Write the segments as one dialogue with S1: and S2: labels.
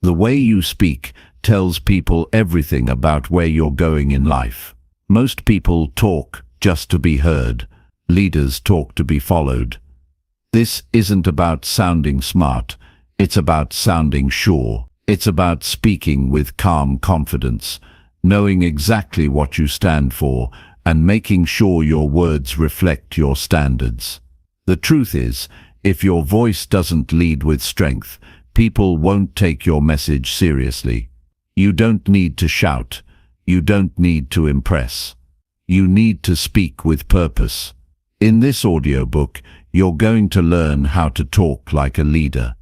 S1: The way you speak tells people everything about where you're going in life. Most people talk just to be heard. Leaders talk to be followed. This isn't about sounding smart. It's about sounding sure. It's about speaking with calm confidence, knowing exactly what you stand for, and making sure your words reflect your standards. The truth is, if your voice doesn't lead with strength, people won't take your message seriously. You don't need to shout. You don't need to impress. You need to speak with purpose. In this audiobook, you're going to learn how to talk like a leader.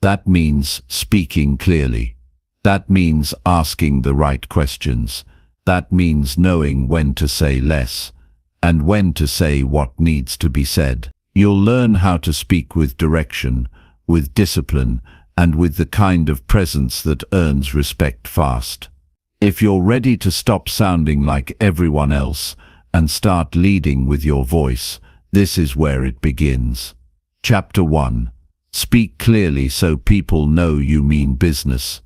S1: That means speaking clearly. That means asking the right questions. That means knowing when to say less and when to say what needs to be said. You'll learn how to speak with direction, with discipline, and with the kind of presence that earns respect fast. If you're ready to stop sounding like everyone else and start leading with your voice, this is where it begins. Chapter 1. Speak clearly so people know you mean business.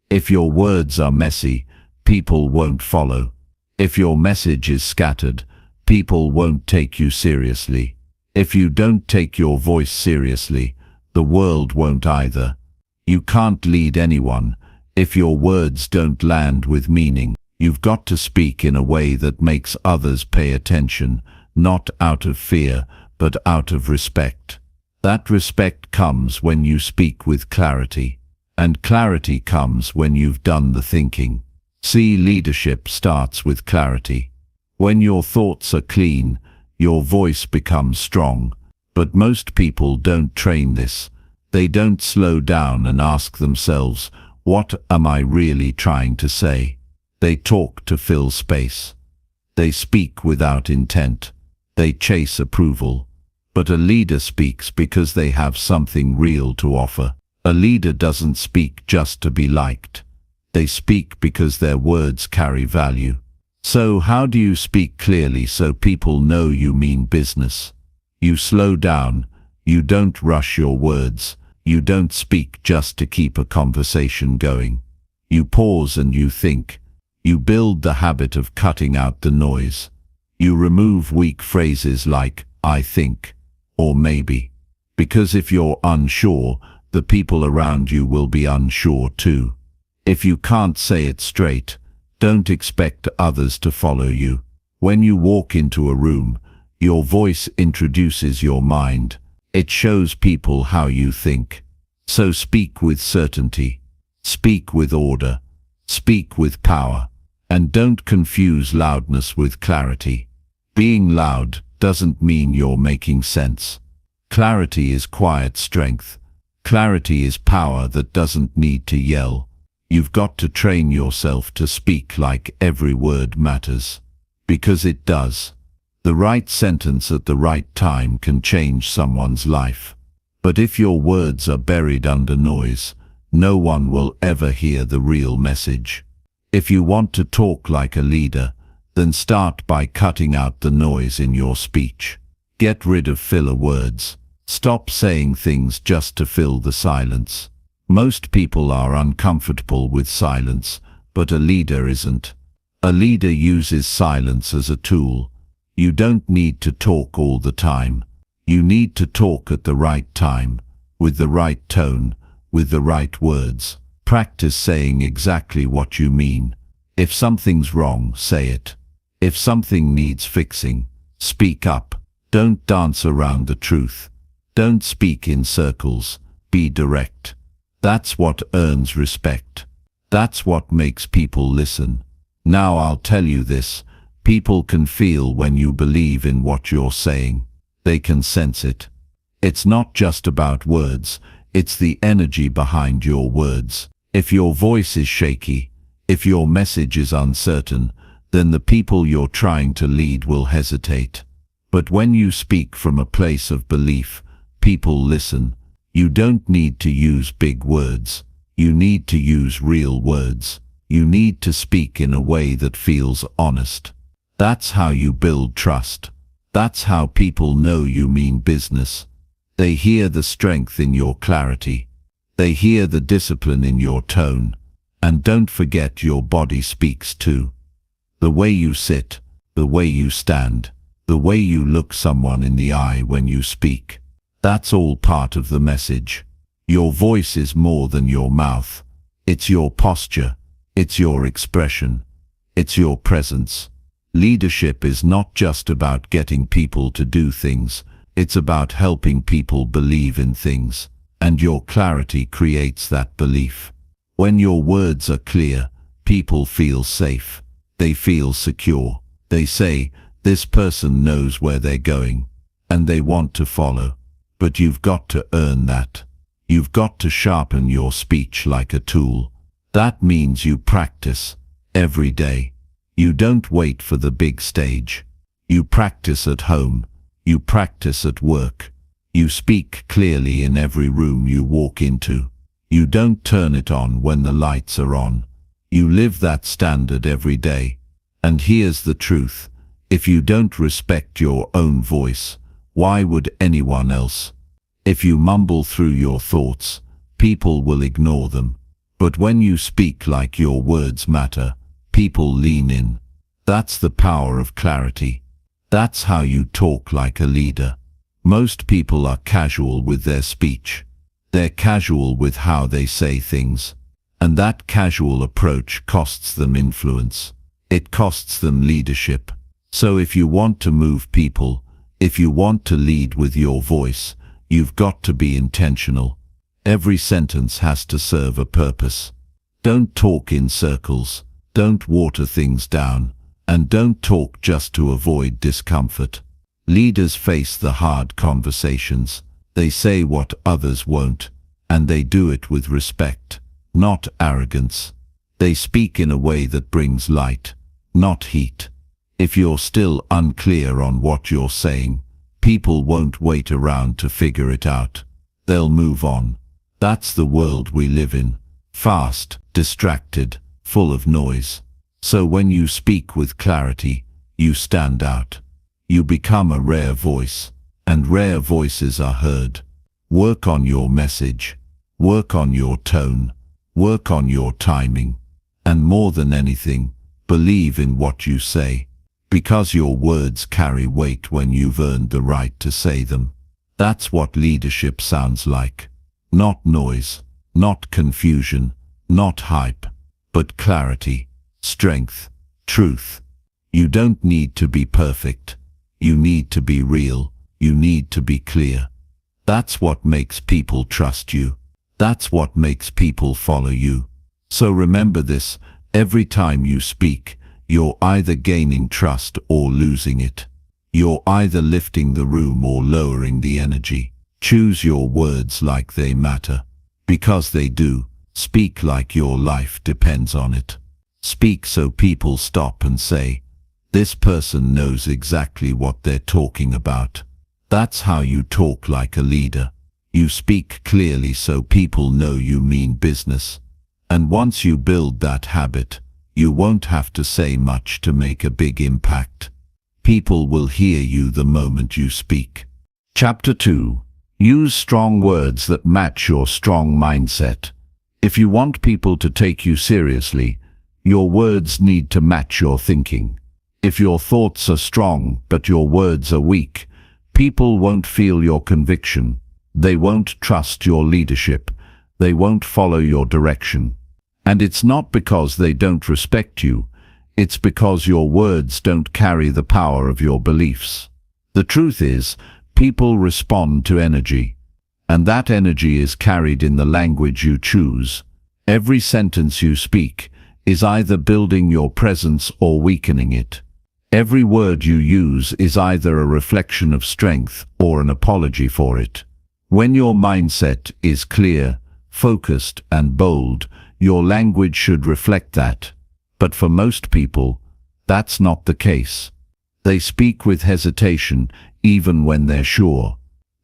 S1: If your words are messy, people won't follow. If your message is scattered, people won't take you seriously. If you don't take your voice seriously, the world won't either. You can't lead anyone if your words don't land with meaning. You've got to speak in a way that makes others pay attention, not out of fear, but out of respect. That respect comes when you speak with clarity, and clarity comes when you've done the thinking. See, leadership starts with clarity. When your thoughts are clean, your voice becomes strong. But most people don't train this. They don't slow down and ask themselves, what am I really trying to say? They talk to fill space. They speak without intent. They chase approval. But a leader speaks because they have something real to offer. A leader doesn't speak just to be liked. They speak because their words carry value. So how do you speak clearly so people know you mean business? You slow down. You don't rush your words. You don't speak just to keep a conversation going. You pause and you think. You build the habit of cutting out the noise. You remove weak phrases like, I think, or maybe. Because if you're unsure, the people around you will be unsure too. If you can't say it straight, don't expect others to follow you. When you walk into a room, your voice introduces your mind. It shows people how you think. So speak with certainty. Speak with order. Speak with power. And don't confuse loudness with clarity. Being loud doesn't mean you're making sense. Clarity is quiet strength. Clarity is power that doesn't need to yell. You've got to train yourself to speak like every word matters. Because it does. The right sentence at the right time can change someone's life. But if your words are buried under noise, no one will ever hear the real message. If you want to talk like a leader, then start by cutting out the noise in your speech. Get rid of filler words. Stop saying things just to fill the silence. Most people are uncomfortable with silence, but a leader isn't. A leader uses silence as a tool. You don't need to talk all the time. You need to talk at the right time, with the right tone, with the right words. Practice saying exactly what you mean. If something's wrong, say it. If something needs fixing, speak up. Don't dance around the truth. Don't speak in circles. Be direct. That's what earns respect. That's what makes people listen. Now I'll tell you this. People can feel when you believe in what you're saying. They can sense it. It's not just about words. It's the energy behind your words. If your voice is shaky, if your message is uncertain, then the people you're trying to lead will hesitate. But when you speak from a place of belief, people listen. You don't need to use big words. You need to use real words. You need to speak in a way that feels honest. That's how you build trust. That's how people know you mean business. They hear the strength in your clarity. They hear the discipline in your tone. And don't forget, your body speaks too. The way you sit, the way you stand, the way you look someone in the eye when you speak. That's all part of the message. Your voice is more than your mouth. It's your posture. It's your expression. It's your presence. Leadership is not just about getting people to do things. It's about helping people believe in things. And your clarity creates that belief. When your words are clear, people feel safe. They feel secure. They say, this person knows where they're going, and they want to follow. But you've got to earn that. You've got to sharpen your speech like a tool. That means you practice every day. You don't wait for the big stage. You practice at home. You practice at work. You speak clearly in every room you walk into. You don't turn it on when the lights are on. You live that standard every day. And here's the truth. If you don't respect your own voice, why would anyone else? If you mumble through your thoughts, people will ignore them. But when you speak like your words matter, people lean in. That's the power of clarity. That's how you talk like a leader. Most people are casual with their speech. They're casual with how they say things. And that casual approach costs them influence. It costs them leadership. So if you want to move people, if you want to lead with your voice, you've got to be intentional. Every sentence has to serve a purpose. Don't talk in circles. Don't water things down. And don't talk just to avoid discomfort. Leaders face the hard conversations. They say what others won't. And they do it with respect, not arrogance. They speak in a way that brings light, not heat. If you're still unclear on what you're saying, people won't wait around to figure it out. They'll move on. That's the world we live in. Fast, distracted, full of noise. So when you speak with clarity, you stand out. You become a rare voice, and rare voices are heard. Work on your message. Work on your tone. Work on your timing. And more than anything, believe in what you say. Because your words carry weight when you've earned the right to say them. That's what leadership sounds like. Not noise, not confusion, not hype, but clarity, strength, truth. You don't need to be perfect. You need to be real. You need to be clear. That's what makes people trust you. That's what makes people follow you. So remember this, every time you speak, you're either gaining trust or losing it. You're either lifting the room or lowering the energy. Choose your words like they matter. Because they do. Speak like your life depends on it. Speak so people stop and say, this person knows exactly what they're talking about. That's how you talk like a leader. You speak clearly so people know you mean business. And once you build that habit, you won't have to say much to make a big impact. People will hear you the moment you speak. Chapter 2. Use strong words that match your strong mindset. If you want people to take you seriously, your words need to match your thinking. If your thoughts are strong but your words are weak, people won't feel your conviction. They won't trust your leadership. They won't follow your direction. And it's not because they don't respect you. It's because your words don't carry the power of your beliefs. The truth is, people respond to energy. And that energy is carried in the language you choose. Every sentence you speak is either building your presence or weakening it. Every word you use is either a reflection of strength or an apology for it. When your mindset is clear, focused, and bold, your language should reflect that. But for most people, that's not the case. They speak with hesitation, even when they're sure.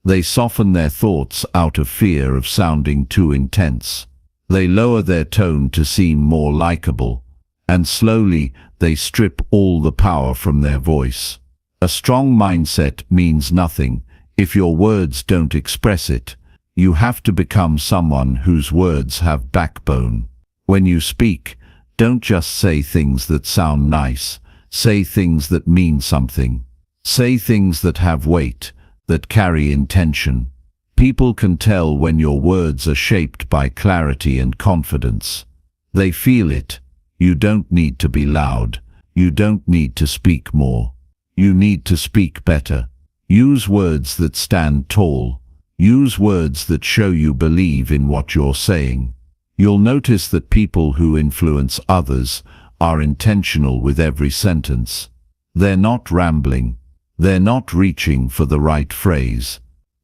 S1: They soften their thoughts out of fear of sounding too intense. They lower their tone to seem more likable. And slowly, they strip all the power from their voice. A strong mindset means nothing if your words don't express it. You have to become someone whose words have backbone. When you speak, don't just say things that sound nice. Say things that mean something. Say things that have weight, that carry intention. People can tell when your words are shaped by clarity and confidence. They feel it. You don't need to be loud. You don't need to speak more. You need to speak better. Use words that stand tall. Use words that show you believe in what you're saying. You'll notice that people who influence others are intentional with every sentence. They're not rambling. They're not reaching for the right phrase.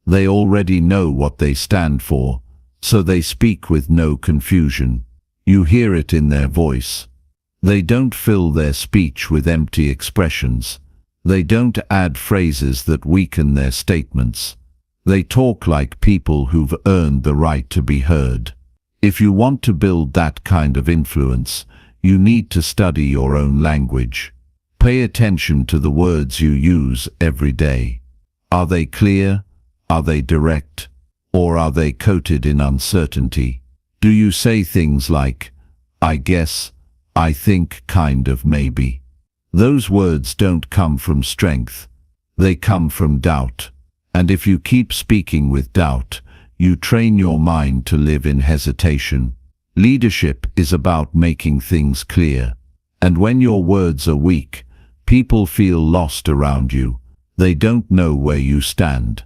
S1: They already know what they stand for, so they speak with no confusion. You hear it in their voice. They don't fill their speech with empty expressions. They don't add phrases that weaken their statements. They talk like people who've earned the right to be heard. If you want to build that kind of influence, you need to study your own language. Pay attention to the words you use every day. Are they clear? Are they direct? Or are they coated in uncertainty? Do you say things like, I guess, I think, kind of, maybe? Those words don't come from strength. They come from doubt. And if you keep speaking with doubt, you train your mind to live in hesitation. Leadership is about making things clear. And when your words are weak, people feel lost around you. They don't know where you stand.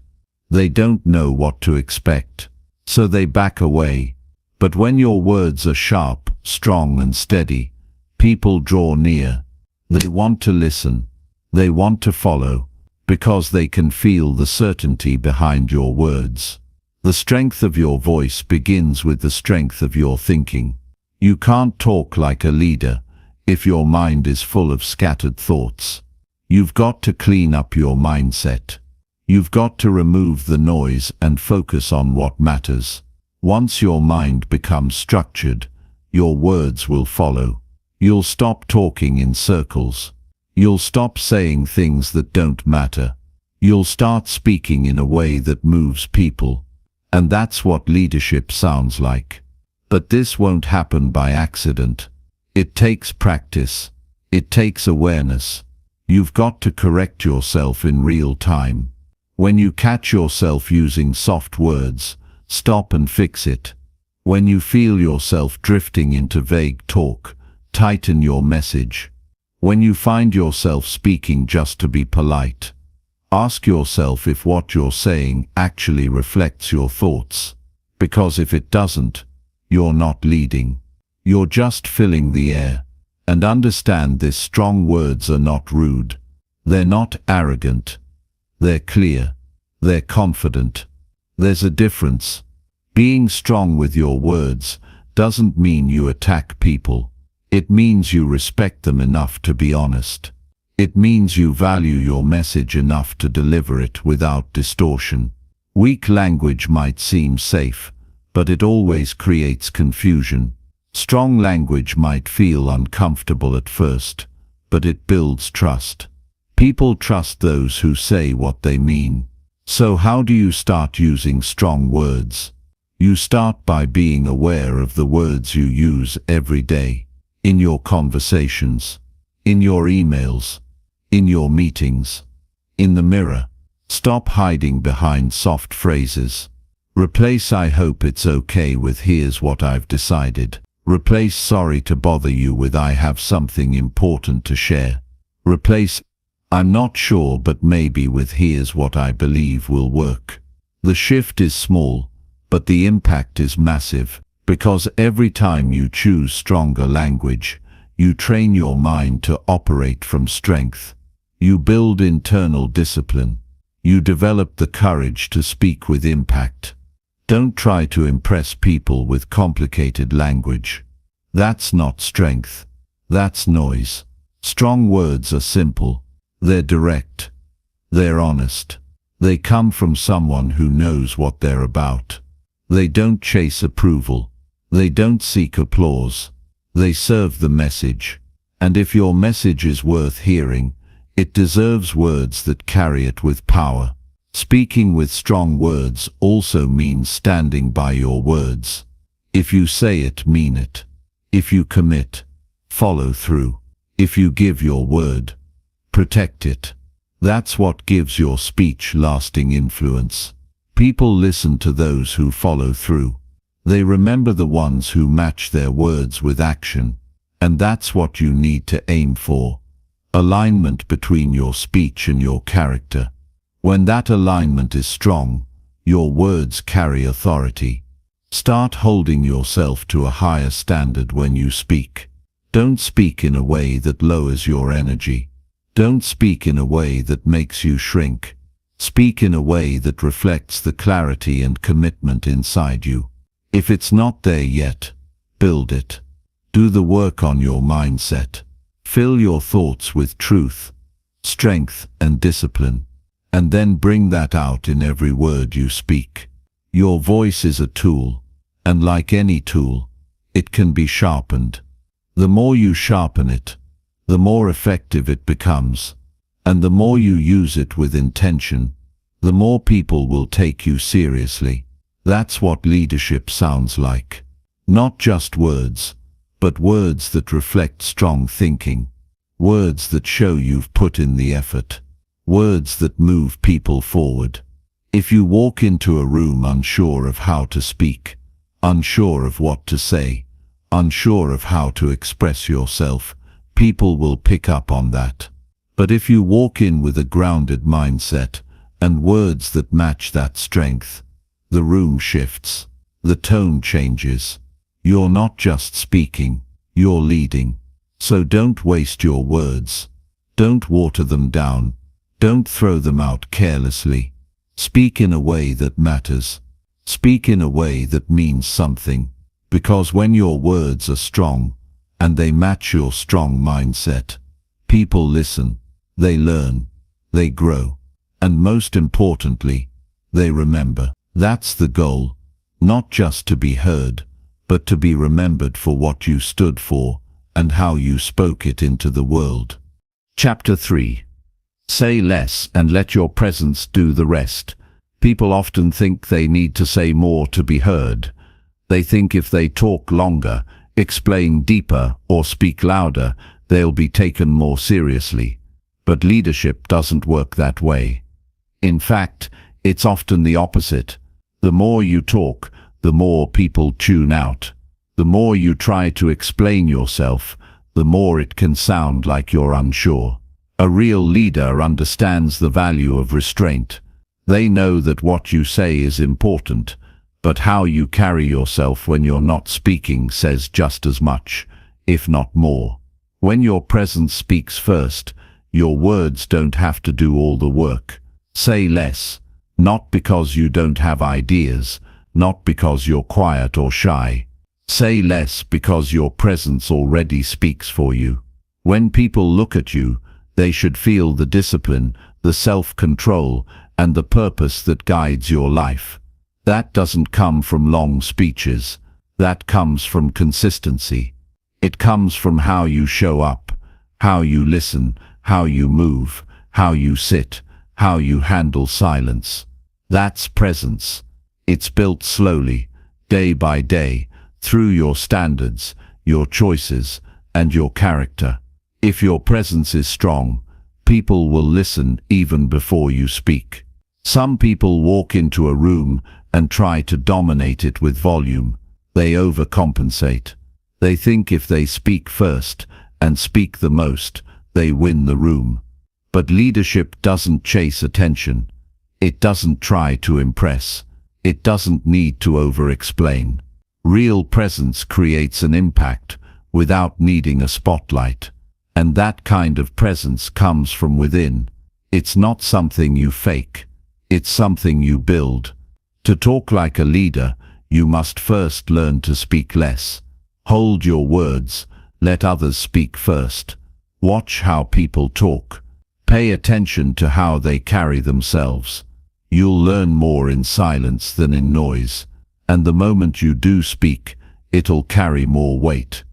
S1: They don't know what to expect. So they back away. But when your words are sharp, strong and steady, people draw near. They want to listen. They want to follow, because they can feel the certainty behind your words. The strength of your voice begins with the strength of your thinking. You can't talk like a leader if your mind is full of scattered thoughts. You've got to clean up your mindset. You've got to remove the noise and focus on what matters. Once your mind becomes structured, your words will follow. You'll stop talking in circles. You'll stop saying things that don't matter. You'll start speaking in a way that moves people. And that's what leadership sounds like. But this won't happen by accident. It takes practice. It takes awareness. You've got to correct yourself in real time. When you catch yourself using soft words, stop and fix it. When you feel yourself drifting into vague talk, tighten your message. When you find yourself speaking just to be polite, ask yourself if what you're saying actually reflects your thoughts. Because if it doesn't, you're not leading. You're just filling the air. And understand this: strong words are not rude. They're not arrogant. They're clear. They're confident. There's a difference. Being strong with your words doesn't mean you attack people. It means you respect them enough to be honest. It means you value your message enough to deliver it without distortion. Weak language might seem safe, but it always creates confusion. Strong language might feel uncomfortable at first, but it builds trust. People trust those who say what they mean. So how do you start using strong words? You start by being aware of the words you use every day. In your conversations, in your emails, in your meetings, in the mirror. Stop hiding behind soft phrases. Replace "I hope it's okay" with "here's what I've decided." Replace "sorry to bother you" with "I have something important to share." Replace "I'm not sure but maybe" with "here's what I believe will work." The shift is small, but the impact is massive. Because every time you choose stronger language, you train your mind to operate from strength. You build internal discipline. You develop the courage to speak with impact. Don't try to impress people with complicated language. That's not strength. That's noise. Strong words are simple. They're direct. They're honest. They come from someone who knows what they're about. They don't chase approval. They don't seek applause. They serve the message. And if your message is worth hearing, it deserves words that carry it with power. Speaking with strong words also means standing by your words. If you say it, mean it. If you commit, follow through. If you give your word, protect it. That's what gives your speech lasting influence. People listen to those who follow through. They remember the ones who match their words with action. And that's what you need to aim for. Alignment between your speech and your character. When that alignment is strong, your words carry authority. Start holding yourself to a higher standard when you speak. Don't speak in a way that lowers your energy. Don't speak in a way that makes you shrink. Speak in a way that reflects the clarity and commitment inside you. If it's not there yet, build it. Do the work on your mindset. Fill your thoughts with truth, strength, and discipline, and then bring that out in every word you speak. Your voice is a tool, and like any tool, it can be sharpened. The more you sharpen it, the more effective it becomes, and the more you use it with intention, the more people will take you seriously. That's what leadership sounds like. Not just words, but words that reflect strong thinking. Words that show you've put in the effort. Words that move people forward. If you walk into a room unsure of how to speak, unsure of what to say, unsure of how to express yourself, people will pick up on that. But if you walk in with a grounded mindset and words that match that strength, the room shifts, the tone changes. You're not just speaking, you're leading. So don't waste your words. Don't water them down. Don't throw them out carelessly. Speak in a way that matters. Speak in a way that means something. Because when your words are strong, and they match your strong mindset, people listen, they learn, they grow, and most importantly, they remember. That's the goal, not just to be heard, but to be remembered for what you stood for and how you spoke it into the world. Chapter 3. Say less and let your presence do the rest. People often think they need to say more to be heard. They think if they talk longer, explain deeper, or speak louder, they'll be taken more seriously. But leadership doesn't work that way. In fact, it's often the opposite. The more you talk, the more people tune out. The more you try to explain yourself, the more it can sound like you're unsure. A real leader understands the value of restraint. They know that what you say is important, but how you carry yourself when you're not speaking says just as much, if not more. When your presence speaks first, your words don't have to do all the work. Say less, not because you don't have ideas, not because you're quiet or shy. Say less because your presence already speaks for you. When people look at you, they should feel the discipline, the self-control, and the purpose that guides your life. That doesn't come from long speeches. That comes from consistency. It comes from how you show up, how you listen, how you move, how you sit, how you handle silence. That's presence. It's built slowly, day by day, through your standards, your choices, and your character. If your presence is strong, people will listen even before you speak. Some people walk into a room and try to dominate it with volume. They overcompensate. They think if they speak first and speak the most, they win the room. But leadership doesn't chase attention. It doesn't try to impress. It doesn't need to over-explain. Real presence creates an impact without needing a spotlight. And that kind of presence comes from within. It's not something you fake. It's something you build. To talk like a leader, you must first learn to speak less. Hold your words. Let others speak first. Watch how people talk. Pay attention to how they carry themselves. You'll learn more in silence than in noise. And the moment you do speak, it'll carry more weight.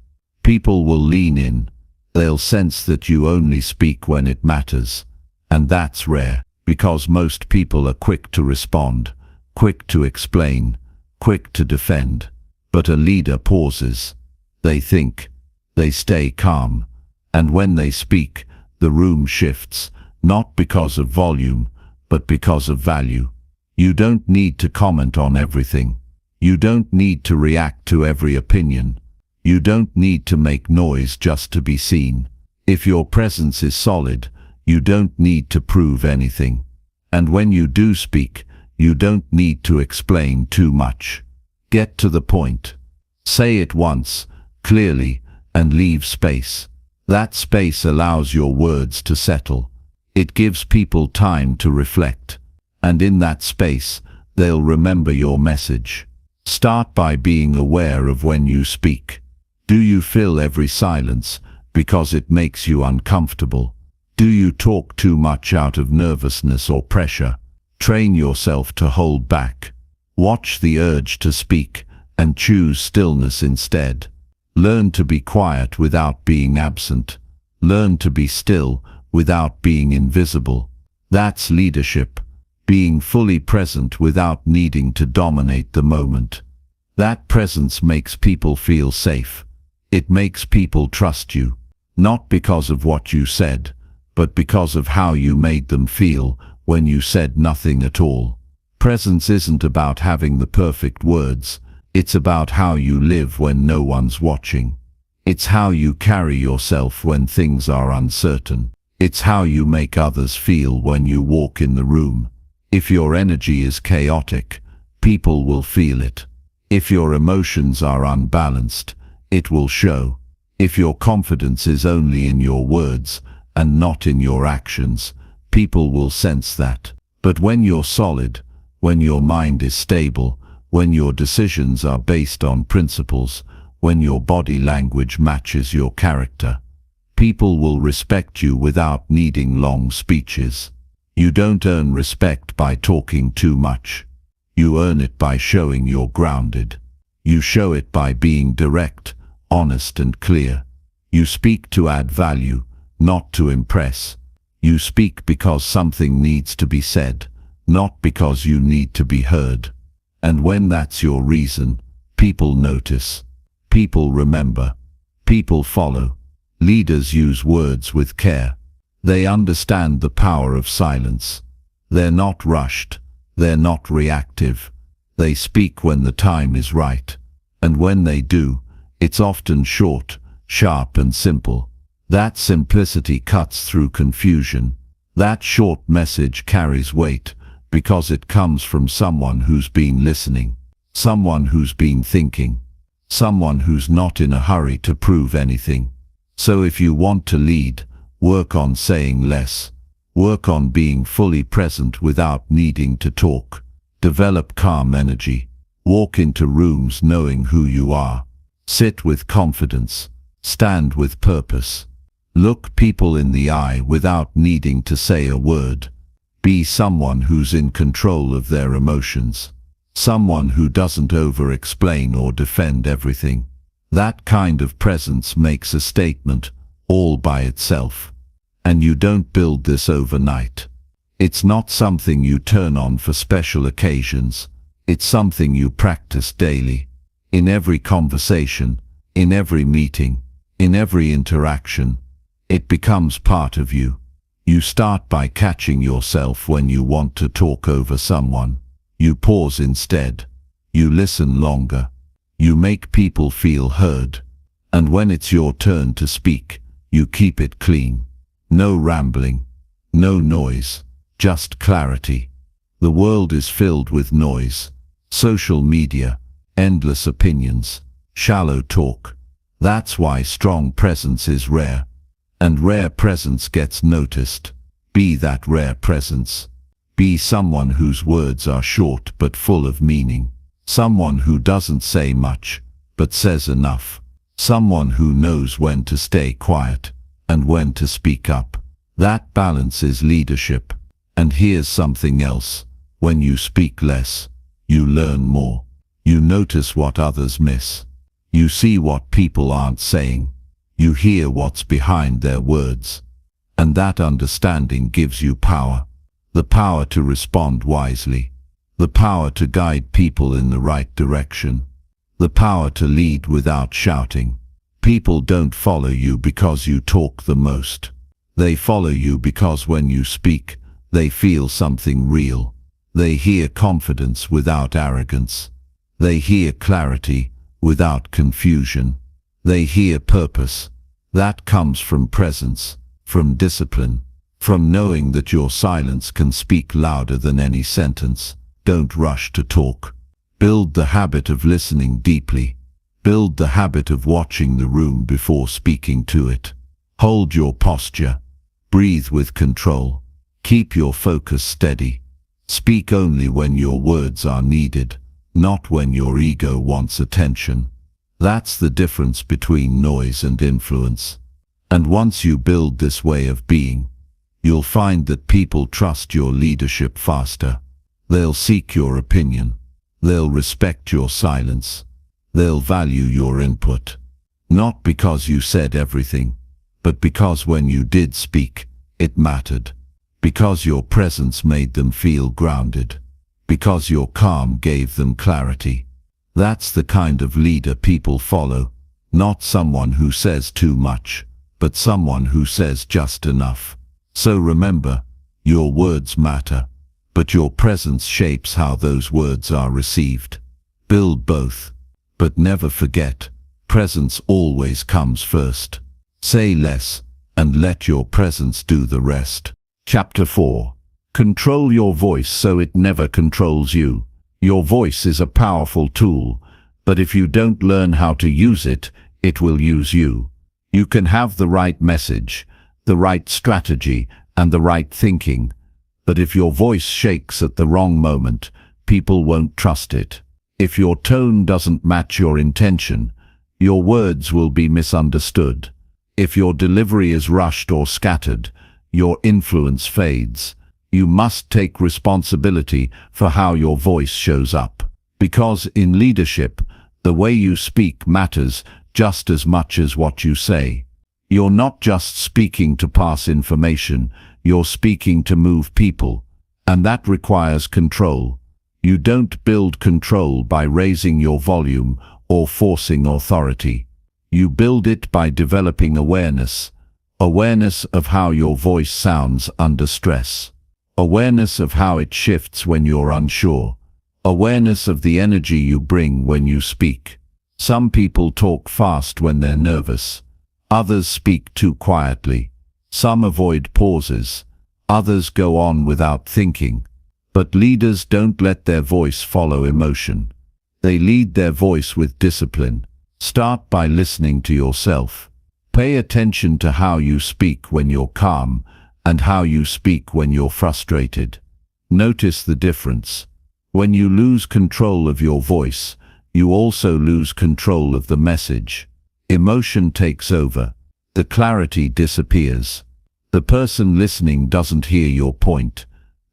S1: People will lean in. They'll sense that you only speak when it matters. And that's rare. Because most people are quick to respond, quick to explain, quick to defend. But a leader pauses. They think. They stay calm. And when they speak, the room shifts, not because of volume, but because of value. You don't need to comment on everything. You don't need to react to every opinion. You don't need to make noise just to be seen. If your presence is solid, you don't need to prove anything. And when you do speak, you don't need to explain too much. Get to the point. Say it once, clearly, and leave space. That space allows your words to settle. It gives people time to reflect. And in that space, they'll remember your message. Start by being aware of when you speak. Do you fill every silence because it makes you uncomfortable? Do you talk too much out of nervousness or pressure? Train yourself to hold back. Watch the urge to speak and choose stillness instead. Learn to be quiet without being absent. Learn to be still without being invisible. That's leadership. Being fully present without needing to dominate the moment. That presence makes people feel safe. It makes people trust you, not because of what you said, but because of how you made them feel when you said nothing at all. Presence isn't about having the perfect words. It's about how you live when no one's watching. It's how you carry yourself when things are uncertain. It's how you make others feel when you walk in the room. If your energy is chaotic, people will feel it. If your emotions are unbalanced, it will show. If your confidence is only in your words and not in your actions, people will sense that. But when you're solid, when your mind is stable, when your decisions are based on principles, when your body language matches your character, people will respect you without needing long speeches. You don't earn respect by talking too much. You earn it by showing you're grounded. You show it by being direct, honest and clear. You speak to add value, not to impress. You speak because something needs to be said, not because you need to be heard. And when that's your reason, people notice. People remember. People follow. Leaders use words with care. They understand the power of silence. They're not rushed. They're not reactive. They speak when the time is right. And when they do, it's often short, sharp and simple. That simplicity cuts through confusion. That short message carries weight because it comes from someone who's been listening, someone who's been thinking, someone who's not in a hurry to prove anything. So if you want to lead, work on saying less. Work on being fully present without needing to talk. Develop calm energy. Walk into rooms knowing who you are. Sit with confidence. Stand with purpose. Look people in the eye without needing to say a word. Be someone who's in control of their emotions. Someone who doesn't over-explain or defend everything. That kind of presence makes a statement all by itself. And you don't build this overnight. It's not something you turn on for special occasions. It's something you practice daily. In every conversation, in every meeting, in every interaction, it becomes part of you. You start by catching yourself when you want to talk over someone. You pause instead. You listen longer. You make people feel heard. And when it's your turn to speak, you keep it clean. No rambling, no noise, just clarity. The world is filled with noise. Social media, endless opinions, shallow talk. That's why strong presence is rare. And rare presence gets noticed. Be that rare presence. Be someone whose words are short but full of meaning. Someone who doesn't say much, but says enough. Someone who knows when to stay quiet and when to speak up. That balance is leadership. And here's something else. When you speak less, you learn more. You notice what others miss. You see what people aren't saying. You hear what's behind their words. And that understanding gives you power. the power to respond wisely, the power to guide people in the right direction, the power to lead without shouting. People don't follow you because you talk the most. They follow you because when you speak, they feel something real. They hear confidence without arrogance. They hear clarity without confusion. They hear purpose. That comes from presence, from discipline, from knowing that your silence can speak louder than any sentence. Don't rush to talk. Build the habit of listening deeply. Build the habit of watching the room before speaking to it. Hold your posture. Breathe with control. Keep your focus steady. Speak only when your words are needed, not when your ego wants attention. That's the difference between noise and influence. And once you build this way of being, you'll find that people trust your leadership faster. They'll seek your opinion. They'll respect your silence. They'll value your input. Not because you said everything, but because when you did speak, it mattered. Because your presence made them feel grounded. Because your calm gave them clarity. That's the kind of leader people follow. Not someone who says too much, but someone who says just enough. So remember, your words matter, but your presence shapes how those words are received. Build both. But never forget, presence always comes first. Say less, and let your presence do the rest. Chapter 4. Control your voice so it never controls you. Your voice is a powerful tool, but if you don't learn how to use it, it will use you. You can have the right message, the right strategy, and the right thinking, but if your voice shakes at the wrong moment, people won't trust it. If your tone doesn't match your intention, your words will be misunderstood. If your delivery is rushed or scattered, your influence fades. You must take responsibility for how your voice shows up. Because in leadership, the way you speak matters just as much as what you say. You're not just speaking to pass information, you're speaking to move people, and that requires control. You don't build control by raising your volume or forcing authority. You build it by developing awareness. Awareness of how your voice sounds under stress. Awareness of how it shifts when you're unsure. Awareness of the energy you bring when you speak. Some people talk fast when they're nervous. Others speak too quietly. Some avoid pauses. Others go on without thinking. But leaders don't let their voice follow emotion. They lead their voice with discipline. Start by listening to yourself. Pay attention to how you speak when you're calm and how you speak when you're frustrated. Notice the difference. When you lose control of your voice, you also lose control of the message. Emotion takes over. The clarity disappears. The person listening doesn't hear your point.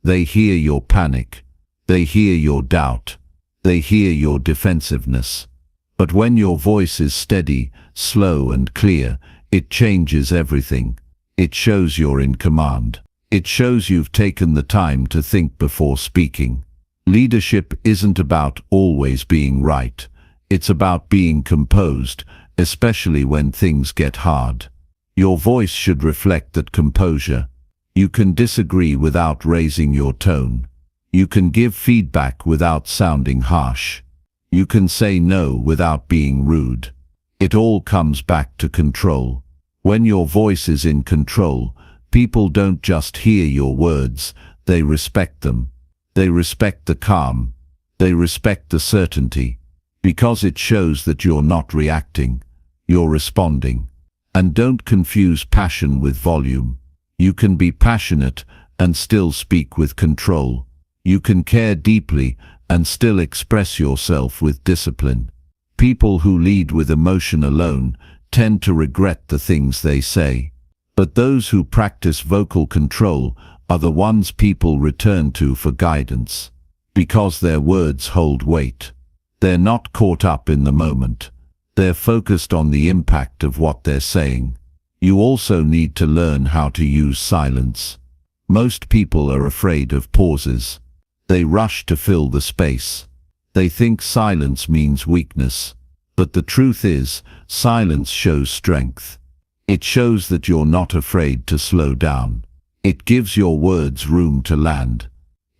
S1: They hear your panic. They hear your doubt. They hear your defensiveness. But when your voice is steady, slow and clear, it changes everything. It shows you're in command. It shows you've taken the time to think before speaking. Leadership isn't about always being right. It's about being composed, especially when things get hard. Your voice should reflect that composure. You can disagree without raising your tone. You can give feedback without sounding harsh. You can say no without being rude. It all comes back to control. When your voice is in control, people don't just hear your words, they respect them. They respect the calm. They respect the certainty. Because it shows that you're not reacting, you're responding. And don't confuse passion with volume. You can be passionate and still speak with control. You can care deeply and still express yourself with discipline. People who lead with emotion alone tend to regret the things they say. But those who practice vocal control are the ones people return to for guidance. Because their words hold weight. They're not caught up in the moment. They're focused on the impact of what they're saying. You also need to learn how to use silence. Most people are afraid of pauses. They rush to fill the space. They think silence means weakness. But the truth is, silence shows strength. It shows that you're not afraid to slow down. It gives your words room to land.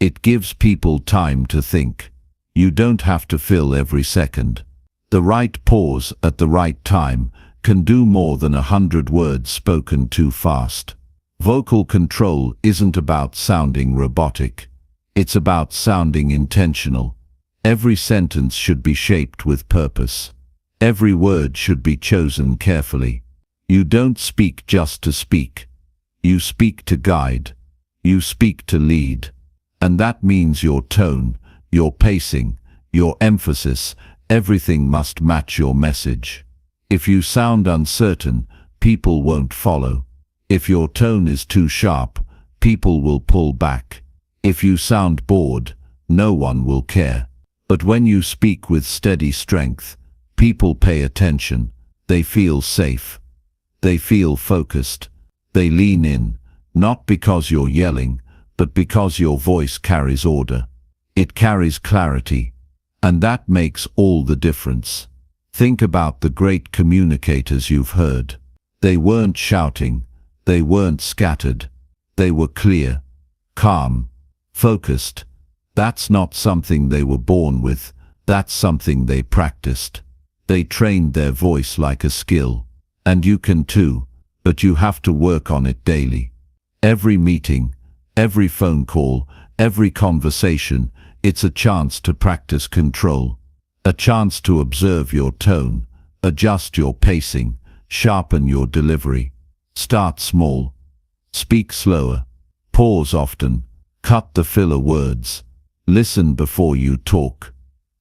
S1: It gives people time to think. You don't have to fill every second. The right pause at the right time can do more than 100 words spoken too fast. Vocal control isn't about sounding robotic. It's about sounding intentional. Every sentence should be shaped with purpose. Every word should be chosen carefully. You don't speak just to speak. You speak to guide. You speak to lead. And that means your tone, your pacing, your emphasis, everything must match your message. If you sound uncertain, people won't follow. If your tone is too sharp, people will pull back. If you sound bored, no one will care. But when you speak with steady strength, people pay attention. They feel safe. They feel focused. They lean in, not because you're yelling, but because your voice carries order. It carries clarity. And that makes all the difference. Think about the great communicators you've heard. They weren't shouting. They weren't scattered. They were clear, calm, focused. That's not something they were born with. That's something they practiced. They trained their voice like a skill. And you can too, but you have to work on it daily. Every meeting, every phone call, every conversation, it's a chance to practice control. A chance to observe your tone, adjust your pacing, sharpen your delivery. Start small. Speak slower. Pause often. Cut the filler words. Listen before you talk.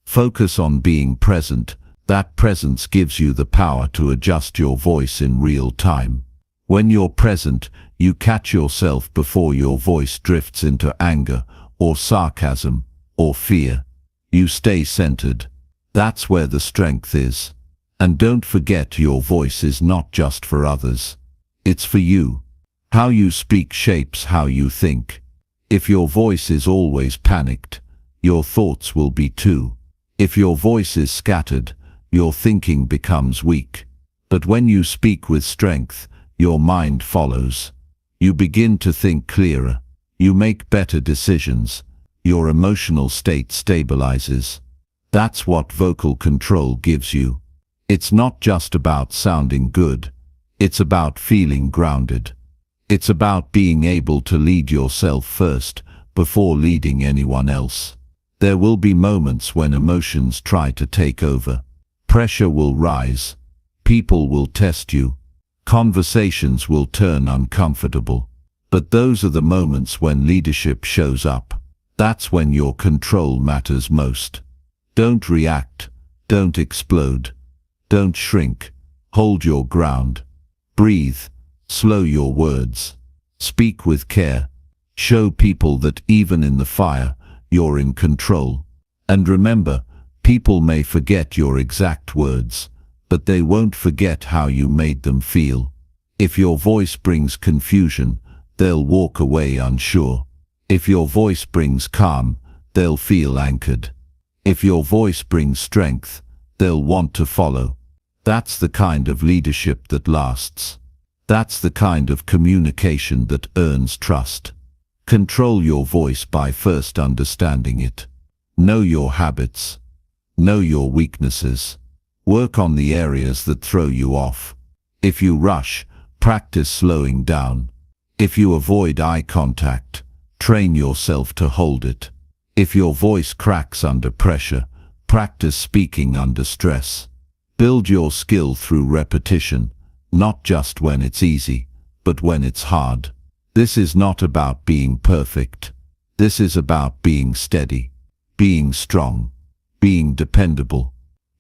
S1: Focus on being present. That presence gives you the power to adjust your voice in real time. When you're present, you catch yourself before your voice drifts into anger, or sarcasm, or fear. You stay centered. That's where the strength is. And don't forget, your voice is not just for others. It's for you. How you speak shapes how you think. If your voice is always panicked, your thoughts will be too. If your voice is scattered, your thinking becomes weak. But when you speak with strength, your mind follows. You begin to think clearer. You make better decisions. Your emotional state stabilizes. That's what vocal control gives you. It's not just about sounding good. It's about feeling grounded. It's about being able to lead yourself first, before leading anyone else. There will be moments when emotions try to take over. Pressure will rise. People will test you. Conversations will turn uncomfortable. But those are the moments when leadership shows up. That's when your control matters most. Don't react. Don't explode. Don't shrink. Hold your ground. Breathe. Slow your words. Speak with care. Show people that even in the fire, you're in control. And remember, people may forget your exact words, but they won't forget how you made them feel. If your voice brings confusion, they'll walk away unsure. If your voice brings calm, they'll feel anchored. If your voice brings strength, they'll want to follow. That's the kind of leadership that lasts. That's the kind of communication that earns trust. Control your voice by first understanding it. Know your habits. Know your weaknesses. Work on the areas that throw you off. If you rush, practice slowing down. If you avoid eye contact, train yourself to hold it. If your voice cracks under pressure, practice speaking under stress. Build your skill through repetition, not just when it's easy, but when it's hard. This is not about being perfect. This is about being steady, being strong, being dependable.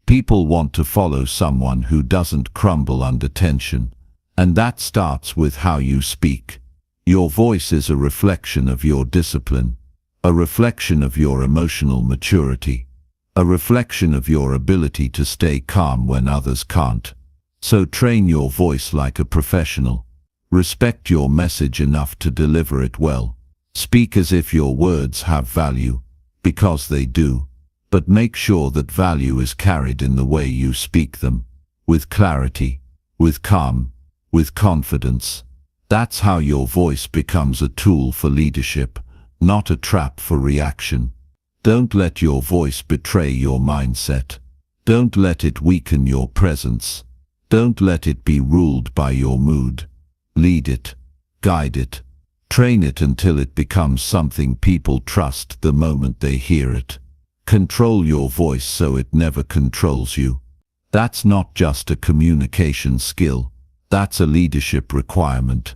S1: People want to follow someone who doesn't crumble under tension, and that starts with how you speak. Your voice is a reflection of your discipline, a reflection of your emotional maturity, a reflection of your ability to stay calm when others can't. So train your voice like a professional. Respect your message enough to deliver it well. Speak as if your words have value, because they do. But make sure that value is carried in the way you speak them, with clarity, with calm, with confidence. That's how your voice becomes a tool for leadership, not a trap for reaction. Don't let your voice betray your mindset. Don't let it weaken your presence. Don't let it be ruled by your mood. Lead it, guide it, train it until it becomes something people trust the moment they hear it. Control your voice so it never controls you. That's not just a communication skill, that's a leadership requirement.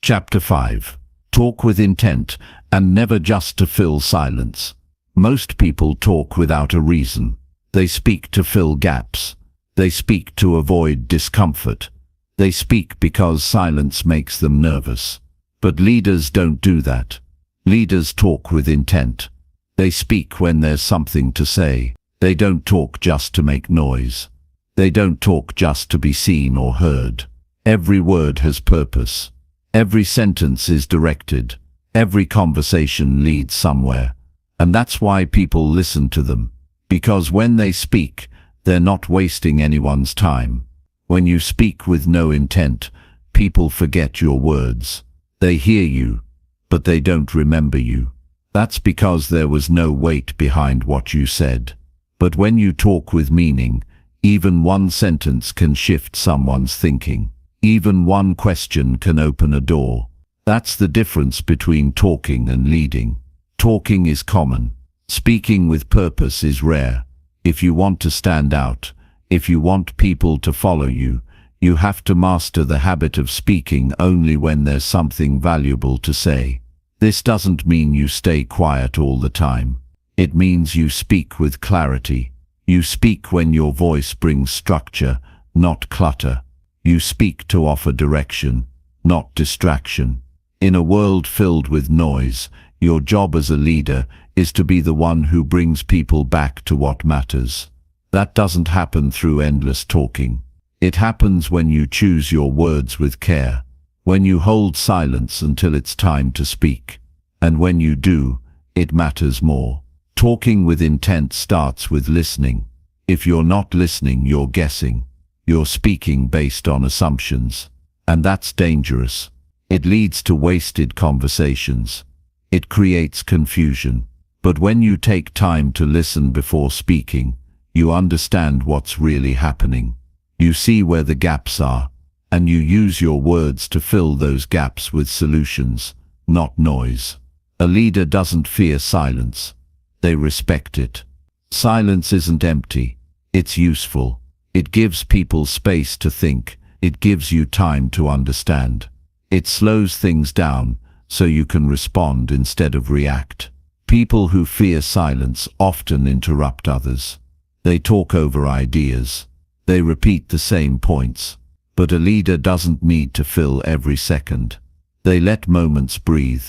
S1: Chapter 5. Talk with intent, and never just to fill silence. Most people talk without a reason. They speak to fill gaps. They speak to avoid discomfort. They speak because silence makes them nervous. But leaders don't do that. Leaders talk with intent. They speak when there's something to say. They don't talk just to make noise. They don't talk just to be seen or heard. Every word has purpose. Every sentence is directed. Every conversation leads somewhere. And that's why people listen to them. Because when they speak, they're not wasting anyone's time. When you speak with no intent, people forget your words. They hear you, but they don't remember you. That's because there was no weight behind what you said. But when you talk with meaning, even one sentence can shift someone's thinking. Even one question can open a door. That's the difference between talking and leading. Talking is common. Speaking with purpose is rare. If you want to stand out, if you want people to follow you, you have to master the habit of speaking only when there's something valuable to say. This doesn't mean you stay quiet all the time. It means you speak with clarity. You speak when your voice brings structure, not clutter. You speak to offer direction, not distraction. In a world filled with noise, your job as a leader is to be the one who brings people back to what matters. That doesn't happen through endless talking. It happens when you choose your words with care, when you hold silence until it's time to speak. And when you do, it matters more. Talking with intent starts with listening. If you're not listening, you're guessing. You're speaking based on assumptions. And that's dangerous. It leads to wasted conversations. It creates confusion. But when you take time to listen before speaking, you understand what's really happening. You see where the gaps are, and you use your words to fill those gaps with solutions, not noise. A leader doesn't fear silence. They respect it. Silence isn't empty. It's useful. It gives people space to think. It gives you time to understand. It slows things down so you can respond instead of react. People who fear silence often interrupt others. They talk over ideas. They repeat the same points. But a leader doesn't need to fill every second. They let moments breathe,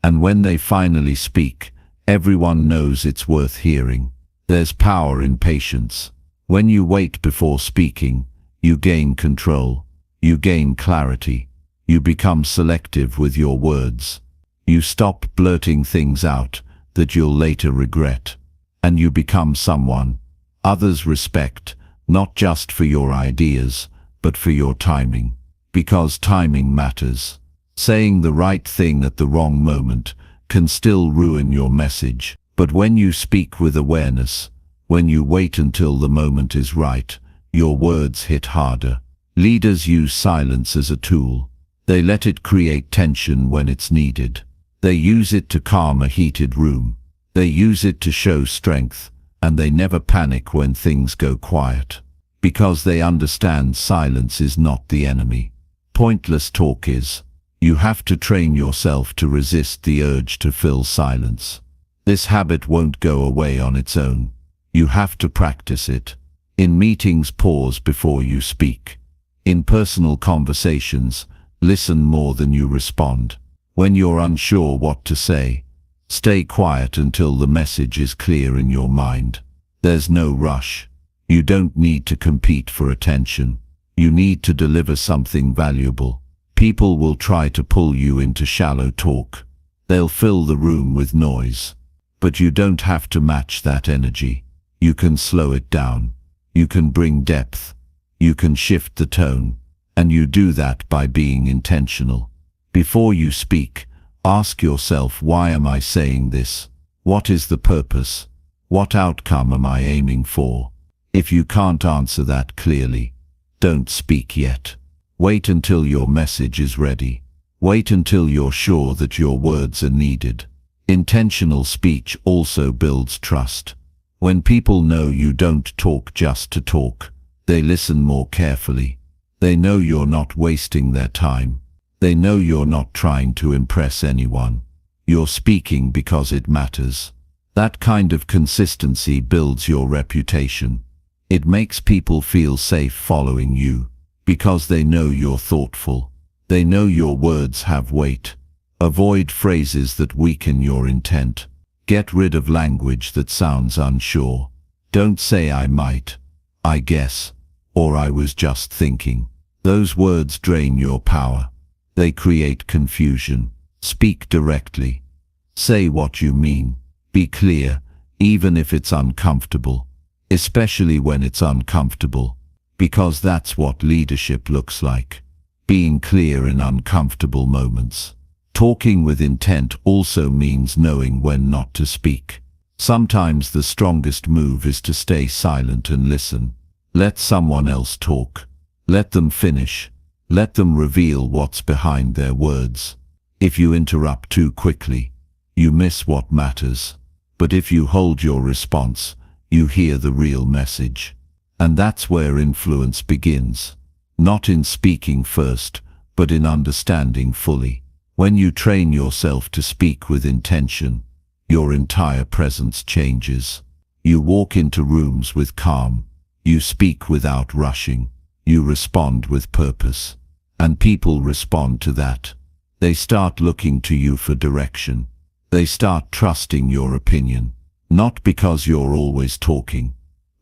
S1: and when they finally speak, everyone knows it's worth hearing. There's power in patience. When you wait before speaking, you gain control. You gain clarity. You become selective with your words. You stop blurting things out that you'll later regret. And you become someone others respect, not just for your ideas, but for your timing. Because timing matters. Saying the right thing at the wrong moment can still ruin your message. But when you speak with awareness, when you wait until the moment is right, your words hit harder. Leaders use silence as a tool. They let it create tension when it's needed. They use it to calm a heated room. They use it to show strength, and they never panic when things go quiet. Because they understand silence is not the enemy. Pointless talk is. You have to train yourself to resist the urge to fill silence. This habit won't go away on its own. You have to practice it. In meetings, pause before you speak. In personal conversations, listen more than you respond. When you're unsure what to say, stay quiet until the message is clear in your mind. There's no rush. You don't need to compete for attention. You need to deliver something valuable. People will try to pull you into shallow talk. They'll fill the room with noise. But you don't have to match that energy. You can slow it down. You can bring depth. You can shift the tone. And you do that by being intentional. Before you speak, ask yourself, why am I saying this? What is the purpose? What outcome am I aiming for? If you can't answer that clearly, don't speak yet. Wait until your message is ready. Wait until you're sure that your words are needed. Intentional speech also builds trust. When people know you don't talk just to talk, they listen more carefully. They know you're not wasting their time. They know you're not trying to impress anyone. You're speaking because it matters. That kind of consistency builds your reputation. It makes people feel safe following you, because they know you're thoughtful. They know your words have weight. Avoid phrases that weaken your intent. Get rid of language that sounds unsure. Don't say "I might," "I guess," or "I was just thinking." Those words drain your power. They create confusion. Speak directly. Say what you mean. Be clear, even if it's uncomfortable. Especially when it's uncomfortable. Because that's what leadership looks like. Being clear in uncomfortable moments. Talking with intent also means knowing when not to speak. Sometimes the strongest move is to stay silent and listen. Let someone else talk. Let them finish. Let them reveal what's behind their words. If you interrupt too quickly, you miss what matters. But if you hold your response, you hear the real message. And that's where influence begins. Not in speaking first, but in understanding fully. When you train yourself to speak with intention, your entire presence changes. You walk into rooms with calm. You speak without rushing. You respond with purpose. And people respond to that. They start looking to you for direction. They start trusting your opinion. Not because you're always talking,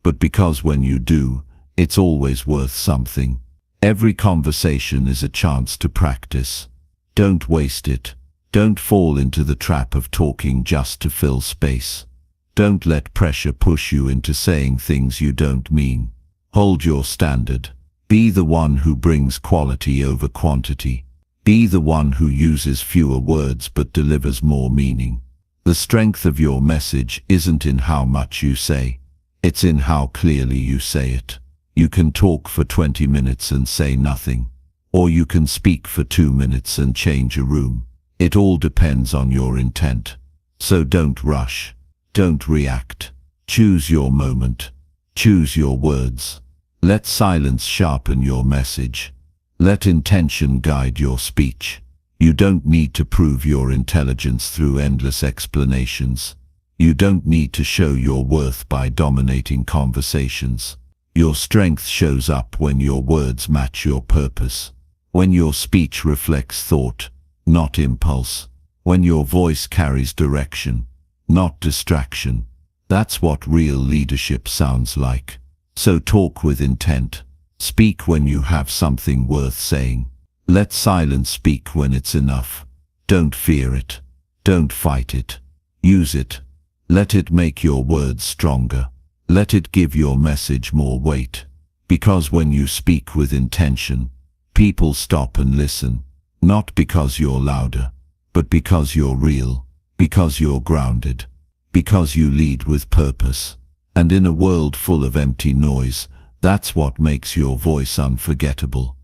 S1: but because when you do, it's always worth something. Every conversation is a chance to practice. Don't waste it. Don't fall into the trap of talking just to fill space. Don't let pressure push you into saying things you don't mean. Hold your standard. Be the one who brings quality over quantity. Be the one who uses fewer words but delivers more meaning. The strength of your message isn't in how much you say. It's in how clearly you say it. You can talk for 20 minutes and say nothing. Or you can speak for 2 minutes and change a room. It all depends on your intent. So don't rush. Don't react. Choose your moment. Choose your words. Let silence sharpen your message. Let intention guide your speech. You don't need to prove your intelligence through endless explanations. You don't need to show your worth by dominating conversations. Your strength shows up when your words match your purpose. When your speech reflects thought, not impulse. When your voice carries direction, not distraction. That's what real leadership sounds like. So talk with intent. Speak when you have something worth saying. Let silence speak when it's enough. Don't fear it. Don't fight it. Use it. Let it make your words stronger. Let it give your message more weight. Because when you speak with intention, people stop and listen. Not because you're louder, but because you're real. Because you're grounded. Because you lead with purpose. And in a world full of empty noise, that's what makes your voice unforgettable.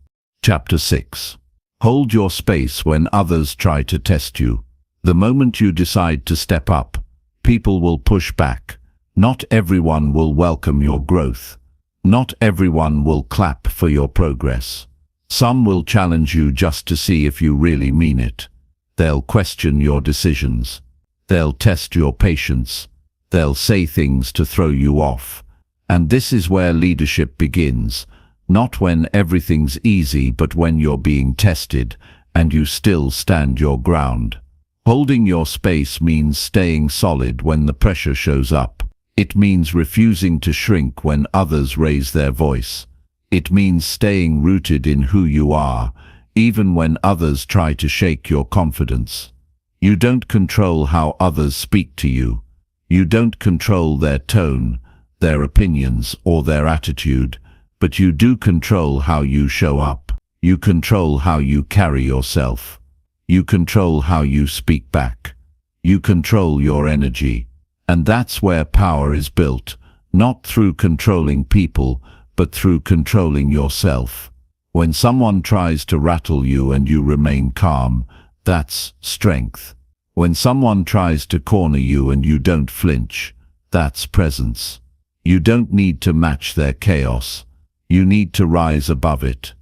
S1: Chapter 6. Hold your space when others try to test you. The moment you decide to step up, people will push back. Not everyone will welcome your growth. Not everyone will clap for your progress. Some will challenge you just to see if you really mean it. They'll question your decisions. They'll test your patience. They'll say things to throw you off. And this is where leadership begins. Not when everything's easy, but when you're being tested and you still stand your ground. Holding your space means staying solid when the pressure shows up. It means refusing to shrink when others raise their voice. It means staying rooted in who you are, even when others try to shake your confidence. You don't control how others speak to you. You don't control their tone, their opinions, or their attitude, but you do control how you show up. You control how you carry yourself. You control how you speak back. You control your energy. And that's where power is built, not through controlling people, but through controlling yourself. When someone tries to rattle you and you remain calm, that's strength. When someone tries to corner you and you don't flinch, that's presence. You don't need to match their chaos. You need to rise above it.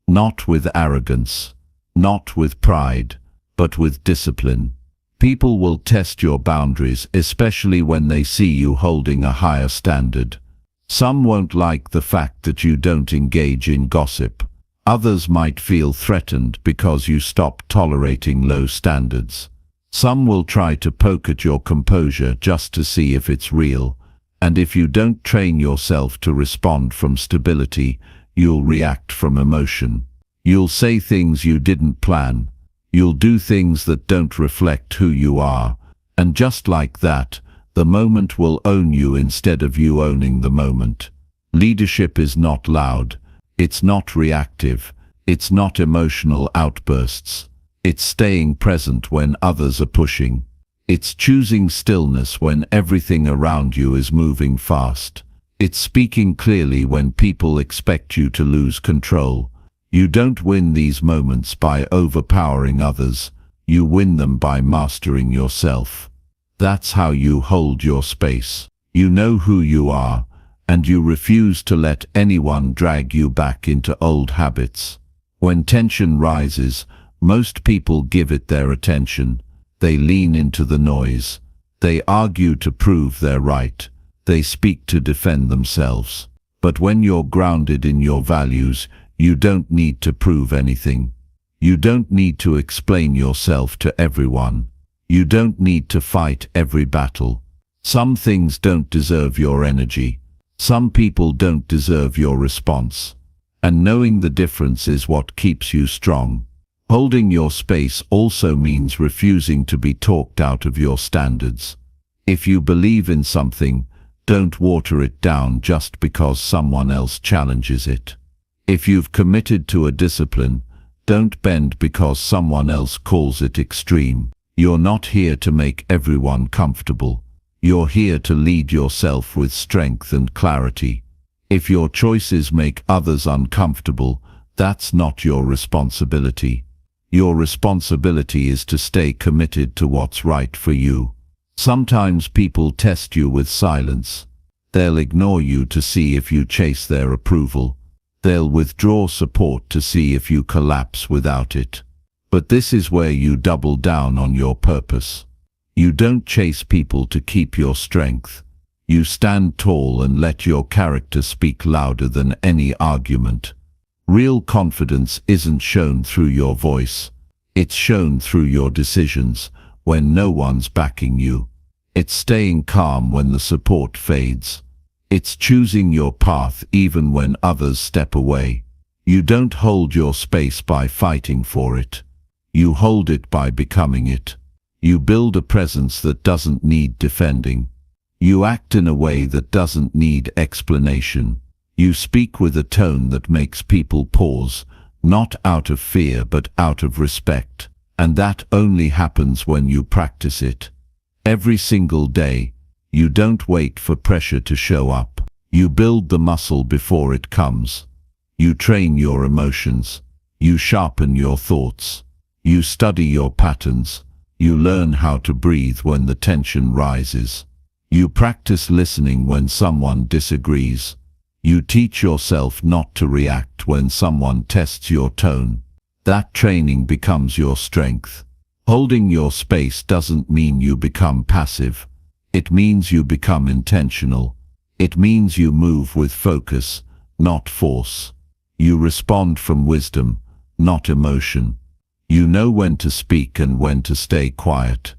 S1: Not with arrogance, not with pride, but with discipline. People will test your boundaries, especially when they see you holding a higher standard. Some won't like the fact that you don't engage in gossip. Others might feel threatened because you stop tolerating low standards. Some will try to poke at your composure just to see if it's real. And if you don't train yourself to respond from stability, you'll react from emotion. You'll say things you didn't plan. You'll do things that don't reflect who you are. And just like that, the moment will own you instead of you owning the moment. Leadership is not loud. It's not reactive. It's not emotional outbursts. It's staying present when others are pushing. It's choosing stillness when everything around you is moving fast. It's speaking clearly when people expect you to lose control. You don't win these moments by overpowering others. You win them by mastering yourself. That's how you hold your space. You know who you are, and you refuse to let anyone drag you back into old habits. When tension rises, most people give it their attention. They lean into the noise. They argue to prove they're right. They speak to defend themselves. But when you're grounded in your values, you don't need to prove anything. You don't need to explain yourself to everyone. You don't need to fight every battle. Some things don't deserve your energy. Some people don't deserve your response. And knowing the difference is what keeps you strong. Holding your space also means refusing to be talked out of your standards. If you believe in something, don't water it down just because someone else challenges it. If you've committed to a discipline, don't bend because someone else calls it extreme. You're not here to make everyone comfortable. You're here to lead yourself with strength and clarity. If your choices make others uncomfortable, that's not your responsibility. Your responsibility is to stay committed to what's right for you. Sometimes people test you with silence. They'll ignore you to see if you chase their approval. They'll withdraw support to see if you collapse without it. But this is where you double down on your purpose. You don't chase people to keep your strength. You stand tall and let your character speak louder than any argument. Real confidence isn't shown through your voice. It's shown through your decisions when no one's backing you. It's staying calm when the support fades. It's choosing your path even when others step away. You don't hold your space by fighting for it. You hold it by becoming it. You build a presence that doesn't need defending. You act in a way that doesn't need explanation. You speak with a tone that makes people pause, not out of fear but out of respect. And that only happens when you practice it. Every single day. You don't wait for pressure to show up. You build the muscle before it comes. You train your emotions. You sharpen your thoughts. You study your patterns. You learn how to breathe when the tension rises. You practice listening when someone disagrees. You teach yourself not to react when someone tests your tone. That training becomes your strength. Holding your space doesn't mean you become passive. It means you become intentional. It means you move with focus, not force. You respond from wisdom, not emotion. You know when to speak and when to stay quiet.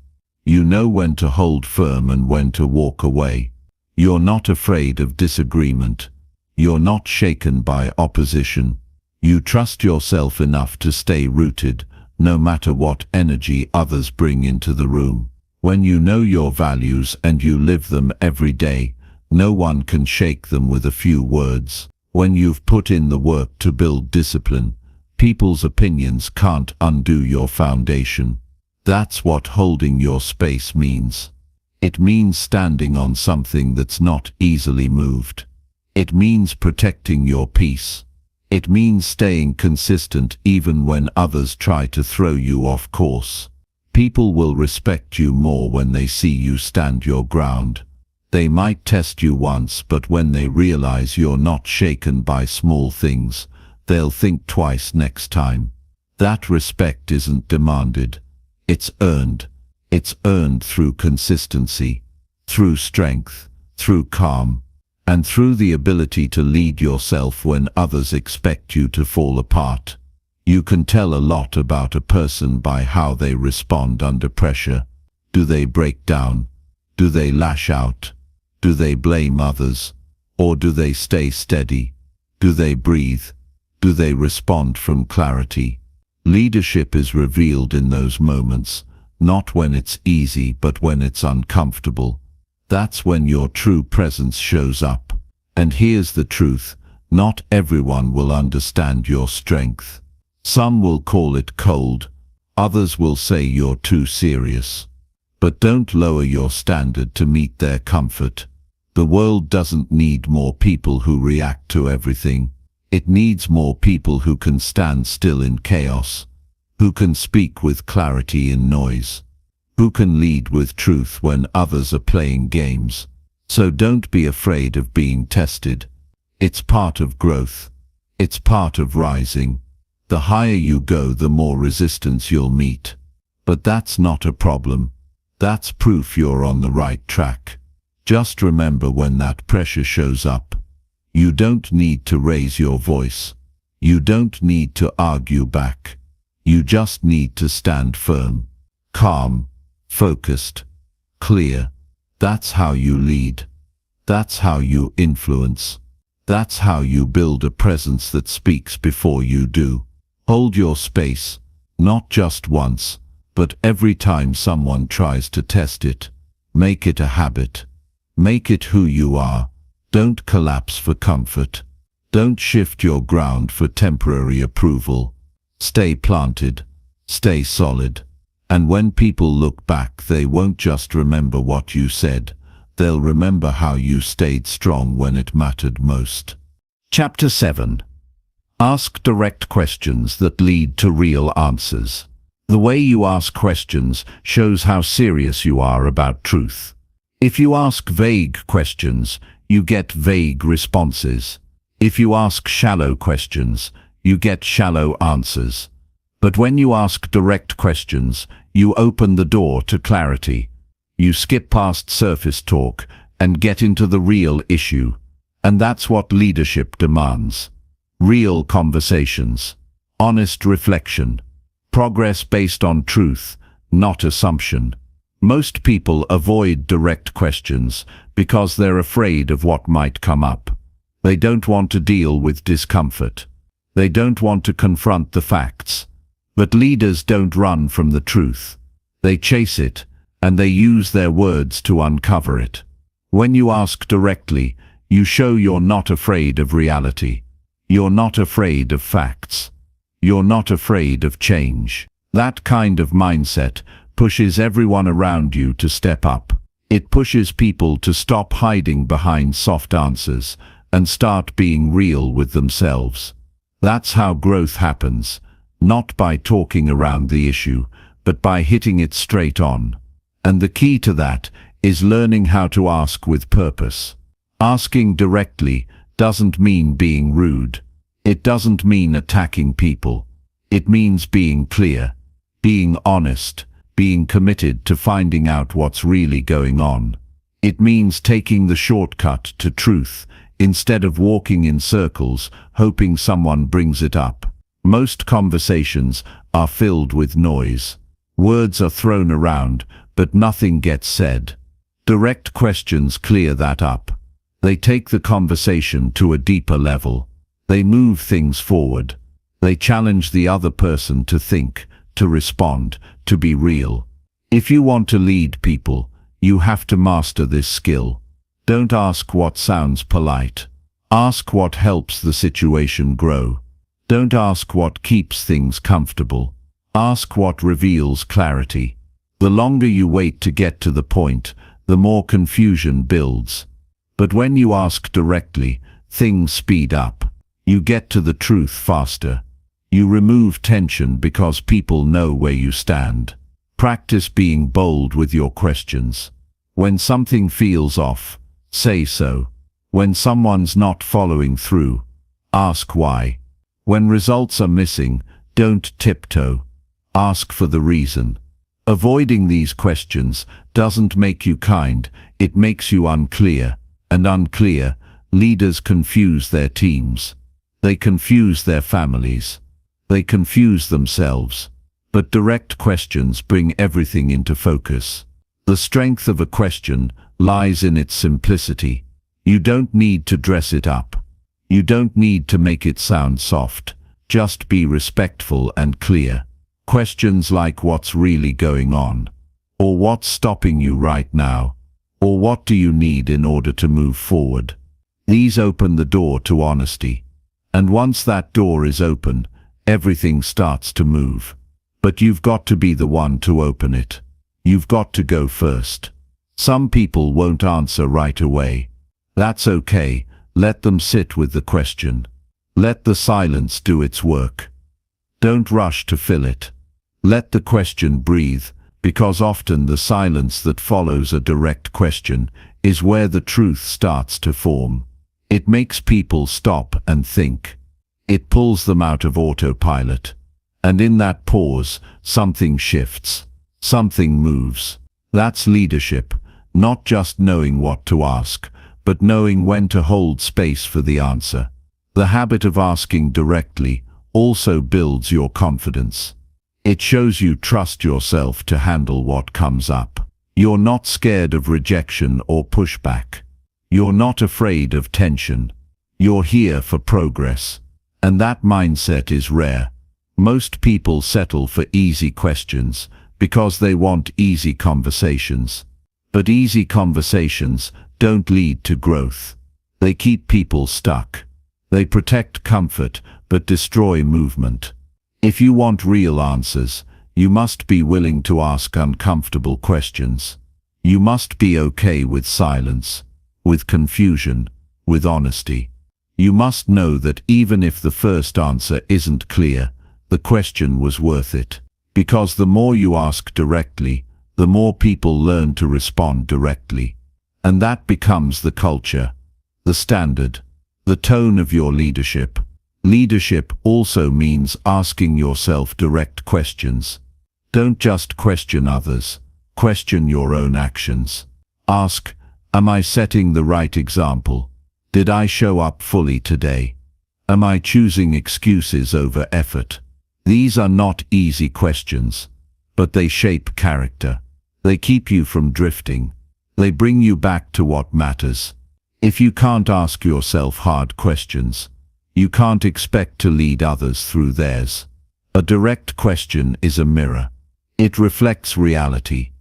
S1: You know when to hold firm and when to walk away. You're not afraid of disagreement. You're not shaken by opposition. You trust yourself enough to stay rooted, no matter what energy others bring into the room. When you know your values and you live them every day, no one can shake them with a few words. When you've put in the work to build discipline, people's opinions can't undo your foundation. That's what holding your space means. It means standing on something that's not easily moved. It means protecting your peace. It means staying consistent even when others try to throw you off course. People will respect you more when they see you stand your ground. They might test you once, but when they realize you're not shaken by small things, they'll think twice next time. That respect isn't demanded. It's earned. It's earned through consistency, through strength, through calm, and through the ability to lead yourself when others expect you to fall apart. You can tell a lot about a person by how they respond under pressure. Do they break down? Do they lash out? Do they blame others? Or do they stay steady? Do they breathe? Do they respond from clarity? Leadership is revealed in those moments, not when it's easy but when it's uncomfortable. That's when your true presence shows up. And here's the truth, not everyone will understand your strength. Some will call it cold, others will say you're too serious. But don't lower your standard to meet their comfort. The world doesn't need more people who react to everything. It needs more people who can stand still in chaos, who can speak with clarity in noise, who can lead with truth when others are playing games. So don't be afraid of being tested. It's part of growth. It's part of rising. The higher you go, the more resistance you'll meet. But that's not a problem. That's proof you're on the right track. Just remember, when that pressure shows up, you don't need to raise your voice. You don't need to argue back. You just need to stand firm, calm, focused, clear. That's how you lead. That's how you influence. That's how you build a presence that speaks before you do. Hold your space, not just once, but every time someone tries to test it. Make it a habit. Make it who you are. Don't collapse for comfort. Don't shift your ground for temporary approval. Stay planted. Stay solid. And when people look back, they won't just remember what you said. They'll remember how you stayed strong when it mattered most. Chapter 7. Ask direct questions that lead to real answers. The way you ask questions shows how serious you are about truth. If you ask vague questions, you get vague responses. If you ask shallow questions, you get shallow answers. But when you ask direct questions, you open the door to clarity. You skip past surface talk and get into the real issue. And that's what leadership demands. Real conversations, honest reflection, progress based on truth, not assumption. Most people avoid direct questions because they're afraid of what might come up. They don't want to deal with discomfort. They don't want to confront the facts. But leaders don't run from the truth. They chase it, and they use their words to uncover it. When you ask directly, you show you're not afraid of reality. You're not afraid of facts. You're not afraid of change. That kind of mindset pushes everyone around you to step up. It pushes people to stop hiding behind soft answers and start being real with themselves. That's how growth happens, not by talking around the issue, but by hitting it straight on. And the key to that is learning how to ask with purpose. Asking directly doesn't mean being rude. It doesn't mean attacking people. It means being clear, being honest, being committed to finding out what's really going on. It means taking the shortcut to truth instead of walking in circles, hoping someone brings it up. Most conversations are filled with noise. Words are thrown around, but nothing gets said. Direct questions clear that up. They take the conversation to a deeper level. They move things forward. They challenge the other person to think, to respond, to be real. If you want to lead people, you have to master this skill. Don't ask what sounds polite. Ask what helps the situation grow. Don't ask what keeps things comfortable. Ask what reveals clarity. The longer you wait to get to the point, the more confusion builds. But when you ask directly, things speed up. You get to the truth faster. You remove tension because people know where you stand. Practice being bold with your questions. When something feels off, say so. When someone's not following through, ask why. When results are missing, don't tiptoe. Ask for the reason. Avoiding these questions doesn't make you kind, it makes you unclear. And unclear, leaders confuse their teams. They confuse their families. They confuse themselves. But direct questions bring everything into focus. The strength of a question lies in its simplicity. You don't need to dress it up. You don't need to make it sound soft. Just be respectful and clear. Questions like what's really going on? Or what's stopping you right now? Or what do you need in order to move forward? These open the door to honesty. And once that door is open, everything starts to move. But you've got to be the one to open it. You've got to go first. Some people won't answer right away. That's okay. Let them sit with the question. Let the silence do its work. Don't rush to fill it. Let the question breathe, because often the silence that follows a direct question is where the truth starts to form. It makes people stop and think. It pulls them out of autopilot. And in that pause, something shifts. Something moves. That's leadership, not just knowing what to ask, but knowing when to hold space for the answer. The habit of asking directly also builds your confidence. It shows you trust yourself to handle what comes up. You're not scared of rejection or pushback. You're not afraid of tension. You're here for progress. And that mindset is rare. Most people settle for easy questions because they want easy conversations. But easy conversations don't lead to growth. They keep people stuck. They protect comfort but destroy movement. If you want real answers, you must be willing to ask uncomfortable questions. You must be okay with silence, with confusion, with honesty. You must know that even if the first answer isn't clear, the question was worth it. Because the more you ask directly, the more people learn to respond directly. And that becomes the culture, the standard, the tone of your leadership. Leadership also means asking yourself direct questions. Don't just question others, question your own actions. Ask, am I setting the right example? Did I show up fully today? Am I choosing excuses over effort? These are not easy questions, but they shape character. They keep you from drifting. They bring you back to what matters. If you can't ask yourself hard questions, you can't expect to lead others through theirs. A direct question is a mirror. It reflects reality.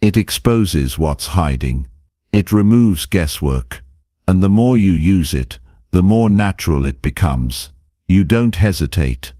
S1: It exposes what's hiding. It removes guesswork. And the more you use it, the more natural it becomes. You don't hesitate.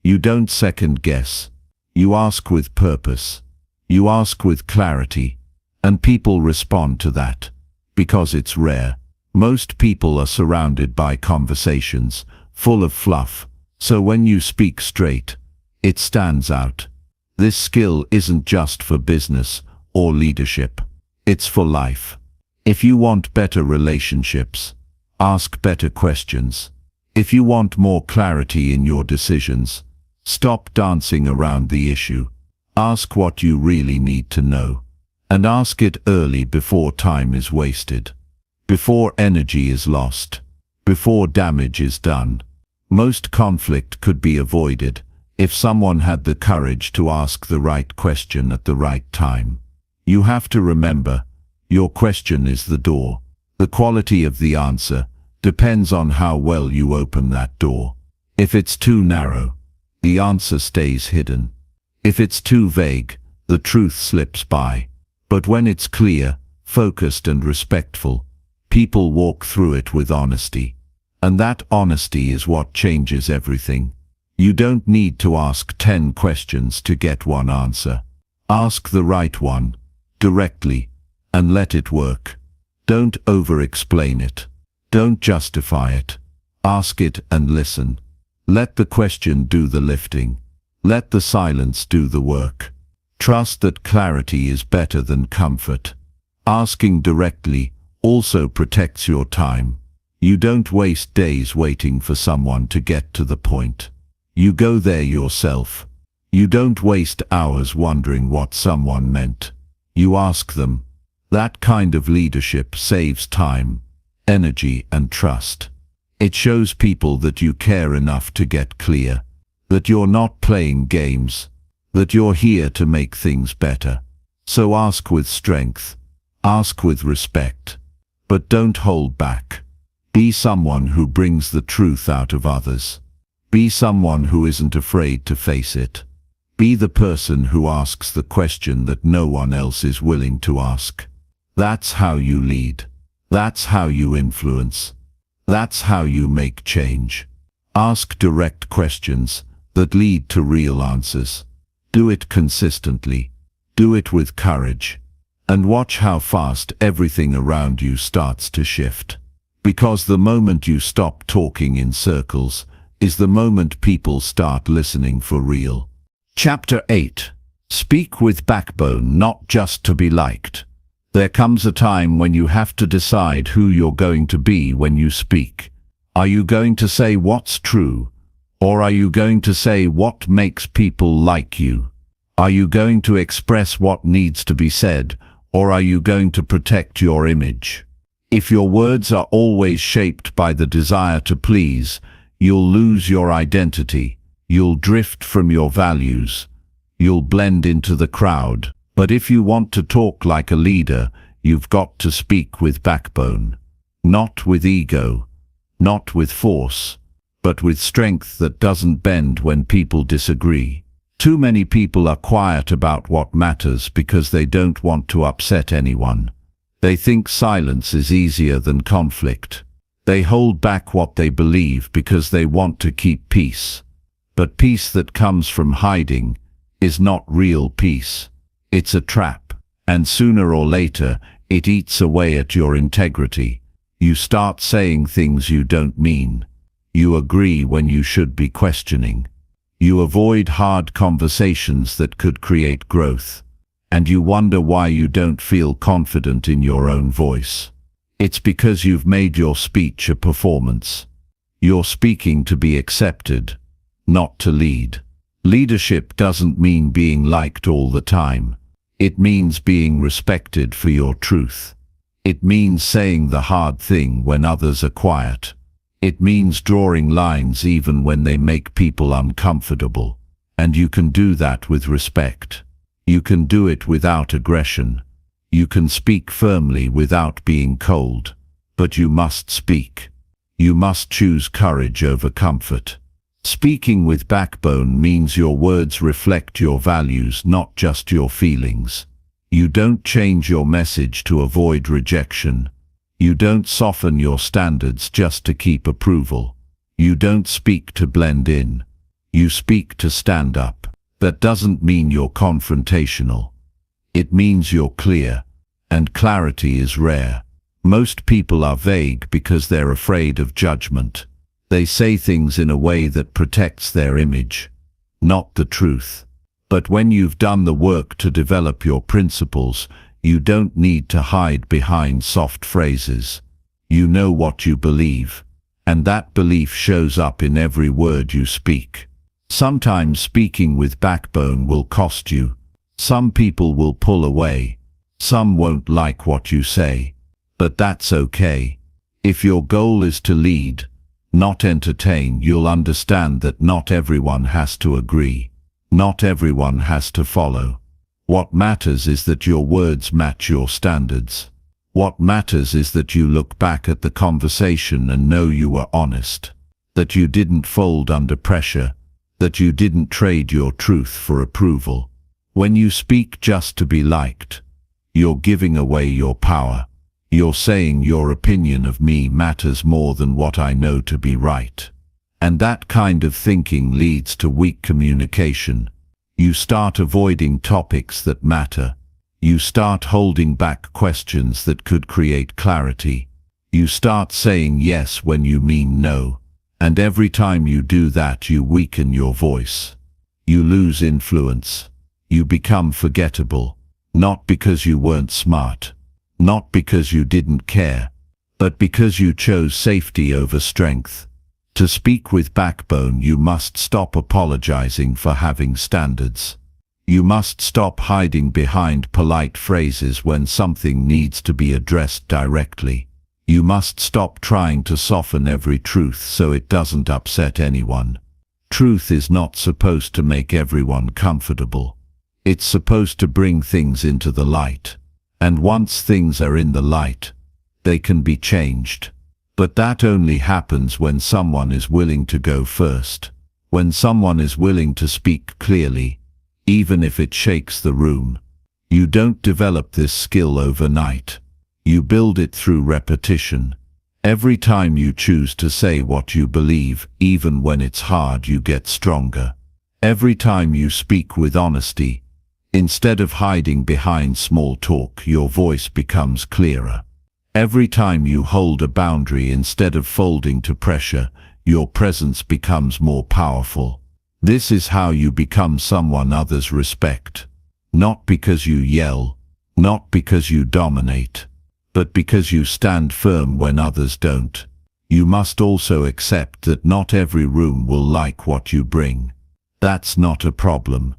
S1: You don't second guess. You ask with purpose. You ask with clarity. And people respond to that. Because it's rare. Most people are surrounded by conversations full of fluff, so when you speak straight, it stands out. This skill isn't just for business or leadership. It's for life. If you want better relationships, ask better questions. If you want more clarity in your decisions, stop dancing around the issue. Ask what you really need to know. And ask it early before time is wasted. Before energy is lost. Before damage is done. Most conflict could be avoided if someone had the courage to ask the right question at the right time. You have to remember, your question is the door. The quality of the answer depends on how well you open that door. If it's too narrow, the answer stays hidden. If it's too vague, the truth slips by. But when it's clear, focused and respectful, people walk through it with honesty. And that honesty is what changes everything. You don't need to ask 10 questions to get one answer. Ask the right one, directly, and let it work. Don't over-explain it. Don't justify it. Ask it and listen. Let the question do the lifting. Let the silence do the work. Trust that clarity is better than comfort. Asking directly also protects your time. You don't waste days waiting for someone to get to the point. You go there yourself. You don't waste hours wondering what someone meant. You ask them. That kind of leadership saves time, energy, and trust. It shows people that you care enough to get clear, that you're not playing games, that you're here to make things better. So ask with strength, ask with respect, but don't hold back. Be someone who brings the truth out of others. Be someone who isn't afraid to face it. Be the person who asks the question that no one else is willing to ask. That's how you lead. That's how you influence. That's how you make change. Ask direct questions that lead to real answers. Do it consistently. Do it with courage. And watch how fast everything around you starts to shift. Because the moment you stop talking in circles is the moment people start listening for real. Chapter 8. Speak with backbone, not just to be liked. There comes a time when you have to decide who you're going to be when you speak. Are you going to say what's true? Or are you going to say what makes people like you? Are you going to express what needs to be said? Or are you going to protect your image? If your words are always shaped by the desire to please, you'll lose your identity. You'll drift from your values. You'll blend into the crowd. But if you want to talk like a leader, you've got to speak with backbone. Not with ego, not with force, but with strength that doesn't bend when people disagree. Too many people are quiet about what matters because they don't want to upset anyone. They think silence is easier than conflict. They hold back what they believe because they want to keep peace. But peace that comes from hiding is not real peace. It's a trap, and sooner or later, it eats away at your integrity. You start saying things you don't mean. You agree when you should be questioning. You avoid hard conversations that could create growth. And you wonder why you don't feel confident in your own voice. It's because you've made your speech a performance. You're speaking to be accepted, not to lead. Leadership doesn't mean being liked all the time. It means being respected for your truth. It means saying the hard thing when others are quiet. It means drawing lines even when they make people uncomfortable. And you can do that with respect. You can do it without aggression. You can speak firmly without being cold. But you must speak. You must choose courage over comfort. Speaking with backbone means your words reflect your values, not just your feelings. You don't change your message to avoid rejection. You don't soften your standards just to keep approval. You don't speak to blend in. You speak to stand up. That doesn't mean you're confrontational. It means you're clear, and clarity is rare. Most people are vague because they're afraid of judgment. They say things in a way that protects their image, not the truth. But when you've done the work to develop your principles, you don't need to hide behind soft phrases. You know what you believe, and that belief shows up in every word you speak. Sometimes speaking with backbone will cost you. Some people will pull away. Some won't like what you say. But that's okay. If your goal is to lead, not entertain, you'll understand that not everyone has to agree. Not everyone has to follow. What matters is that your words match your standards. What matters is that you look back at the conversation and know you were honest. That you didn't fold under pressure. that you didn't trade your truth for approval. When you speak just to be liked, you're giving away your power. You're saying your opinion of me matters more than what I know to be right. And that kind of thinking leads to weak communication. You start avoiding topics that matter. You start holding back questions that could create clarity. You start saying yes when you mean no. And every time you do that, you weaken your voice. You lose influence. You become forgettable. Not because you weren't smart. Not because you didn't care. But because you chose safety over strength. To speak with backbone, you must stop apologizing for having standards. You must stop hiding behind polite phrases when something needs to be addressed directly. You must stop trying to soften every truth so it doesn't upset anyone. Truth is not supposed to make everyone comfortable. It's supposed to bring things into the light. And once things are in the light, they can be changed. But that only happens when someone is willing to go first. When someone is willing to speak clearly, even if it shakes the room. You don't develop this skill overnight. You build it through repetition. Every time you choose to say what you believe, even when it's hard, you get stronger. Every time you speak with honesty, instead of hiding behind small talk, your voice becomes clearer. Every time you hold a boundary instead of folding to pressure, your presence becomes more powerful. This is how you become someone others respect. Not because you yell, not because you dominate, but because you stand firm when others don't. You must also accept that not every room will like what you bring. That's not a problem.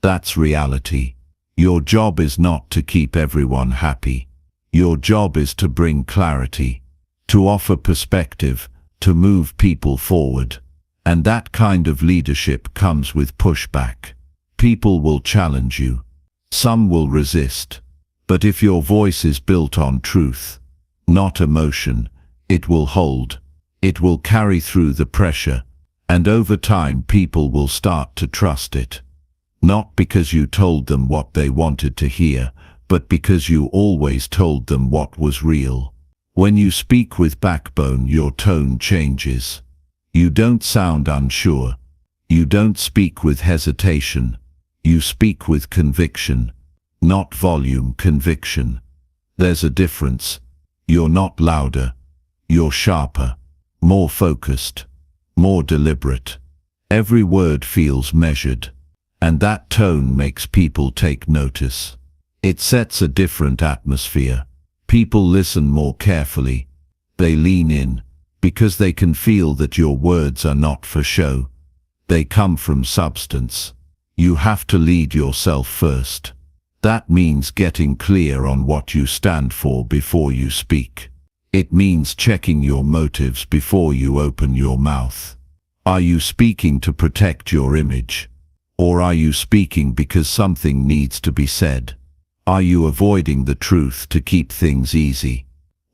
S1: That's reality. Your job is not to keep everyone happy. Your job is to bring clarity, to offer perspective, to move people forward. And that kind of leadership comes with pushback. People will challenge you. Some will resist. But if your voice is built on truth, not emotion, it will hold. It will carry through the pressure. And over time, people will start to trust it. Not because you told them what they wanted to hear, but because you always told them what was real. When you speak with backbone, your tone changes. You don't sound unsure. You don't speak with hesitation. You speak with conviction. Not volume, conviction. There's a difference. You're not louder. You're sharper, more focused, more deliberate. Every word feels measured. And that tone makes people take notice. It sets a different atmosphere. People listen more carefully. They lean in, because they can feel that your words are not for show. They come from substance. You have to lead yourself first. That means getting clear on what you stand for before you speak. It means checking your motives before you open your mouth. Are you speaking to protect your image? Or are you speaking because something needs to be said? Are you avoiding the truth to keep things easy?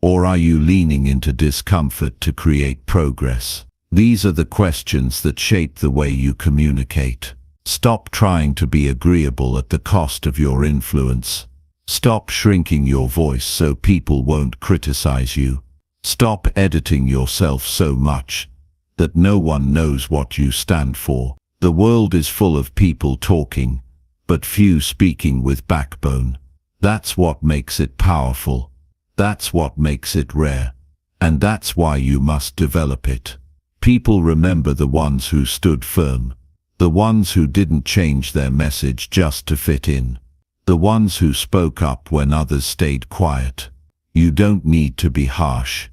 S1: Or are you leaning into discomfort to create progress? These are the questions that shape the way you communicate. Stop trying to be agreeable at the cost of your influence. Stop shrinking your voice so people won't criticize you. Stop editing yourself so much that no one knows what you stand for. The world is full of people talking, but few speaking with backbone. That's what makes it powerful. That's what makes it rare. And that's why you must develop it. People remember the ones who stood firm. The ones who didn't change their message just to fit in. The ones who spoke up when others stayed quiet. You don't need to be harsh.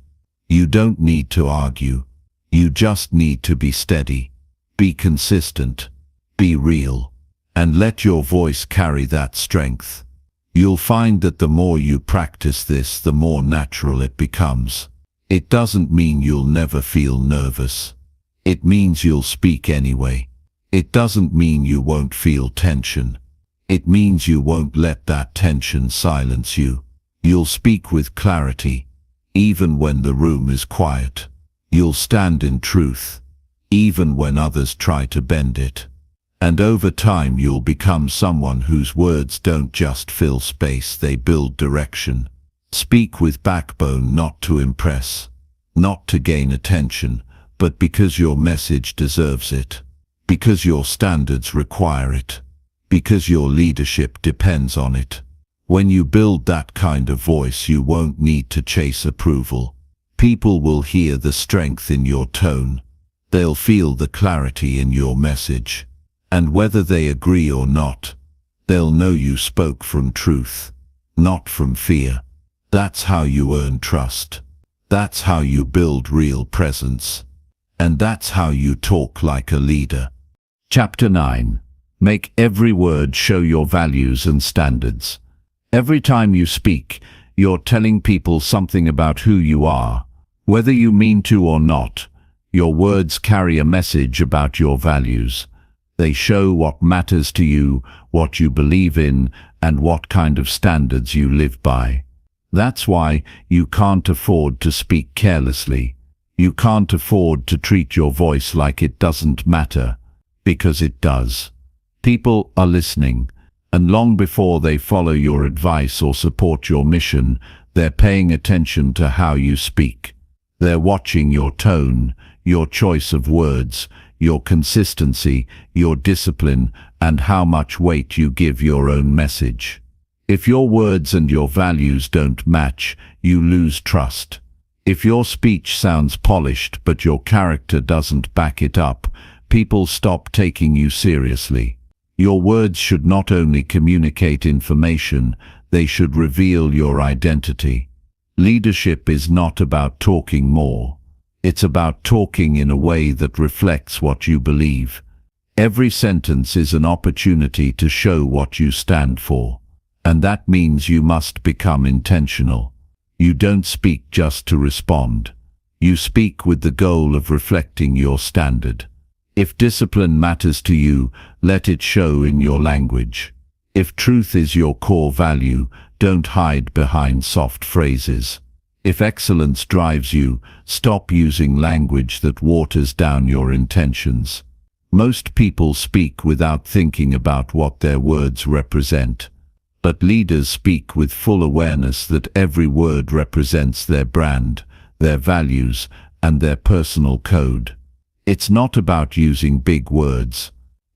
S1: You don't need to argue. You just need to be steady. Be consistent. Be real. And let your voice carry that strength. You'll find that the more you practice this, the more natural it becomes. It doesn't mean you'll never feel nervous. It means you'll speak anyway. It doesn't mean you won't feel tension. It means you won't let that tension silence you. You'll speak with clarity, even when the room is quiet. You'll stand in truth, even when others try to bend it. And over time you'll become someone whose words don't just fill space, they build direction. Speak with backbone, not to impress, not to gain attention, but because your message deserves it, because your standards require it, because your leadership depends on it. When you build that kind of voice, you won't need to chase approval. People will hear the strength in your tone. They'll feel the clarity in your message. And whether they agree or not, they'll know you spoke from truth, not from fear. That's how you earn trust. That's how you build real presence. And that's how you talk like a leader. Chapter 9. Make every word show your values and standards. Every time you speak, you're telling people something about who you are. Whether you mean to or not, your words carry a message about your values. They show what matters to you, what you believe in, and what kind of standards you live by. That's why you can't afford to speak carelessly. You can't afford to treat your voice like it doesn't matter, because it does. People are listening, and long before they follow your advice or support your mission, they're paying attention to how you speak. They're watching your tone, your choice of words, your consistency, your discipline, and how much weight you give your own message. If your words and your values don't match, you lose trust. If your speech sounds polished but your character doesn't back it up, people stop taking you seriously. Your words should not only communicate information, they should reveal your identity. Leadership is not about talking more. It's about talking in a way that reflects what you believe. Every sentence is an opportunity to show what you stand for. And that means you must become intentional. You don't speak just to respond. You speak with the goal of reflecting your standard. If discipline matters to you, let it show in your language. If truth is your core value, don't hide behind soft phrases. If excellence drives you, stop using language that waters down your intentions. Most people speak without thinking about what their words represent. But leaders speak with full awareness that every word represents their brand, their values, and their personal code. It's not about using big words.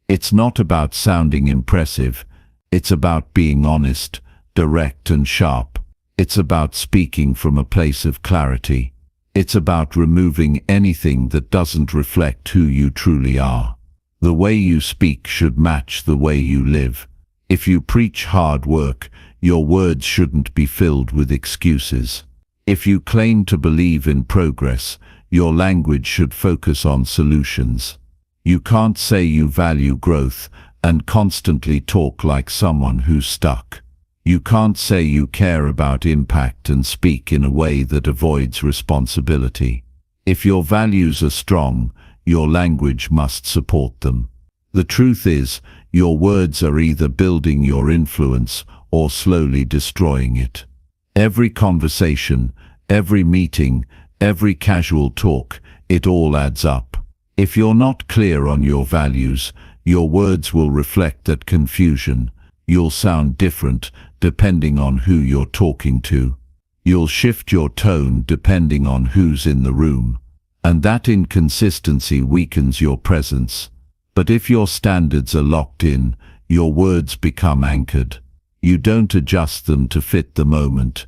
S1: It's not about sounding impressive. It's about being honest, direct, and sharp. It's about speaking from a place of clarity. It's about removing anything that doesn't reflect who you truly are. The way you speak should match the way you live. If you preach hard work, your words shouldn't be filled with excuses. If you claim to believe in progress, your language should focus on solutions. You can't say you value growth and constantly talk like someone who's stuck. You can't say you care about impact and speak in a way that avoids responsibility. If your values are strong, your language must support them. The truth is, your words are either building your influence or slowly destroying it. Every conversation, every meeting, every casual talk, it all adds up. If you're not clear on your values, your words will reflect that confusion. You'll sound different depending on who you're talking to. You'll shift your tone depending on who's in the room. And that inconsistency weakens your presence. But if your standards are locked in, your words become anchored. You don't adjust them to fit the moment.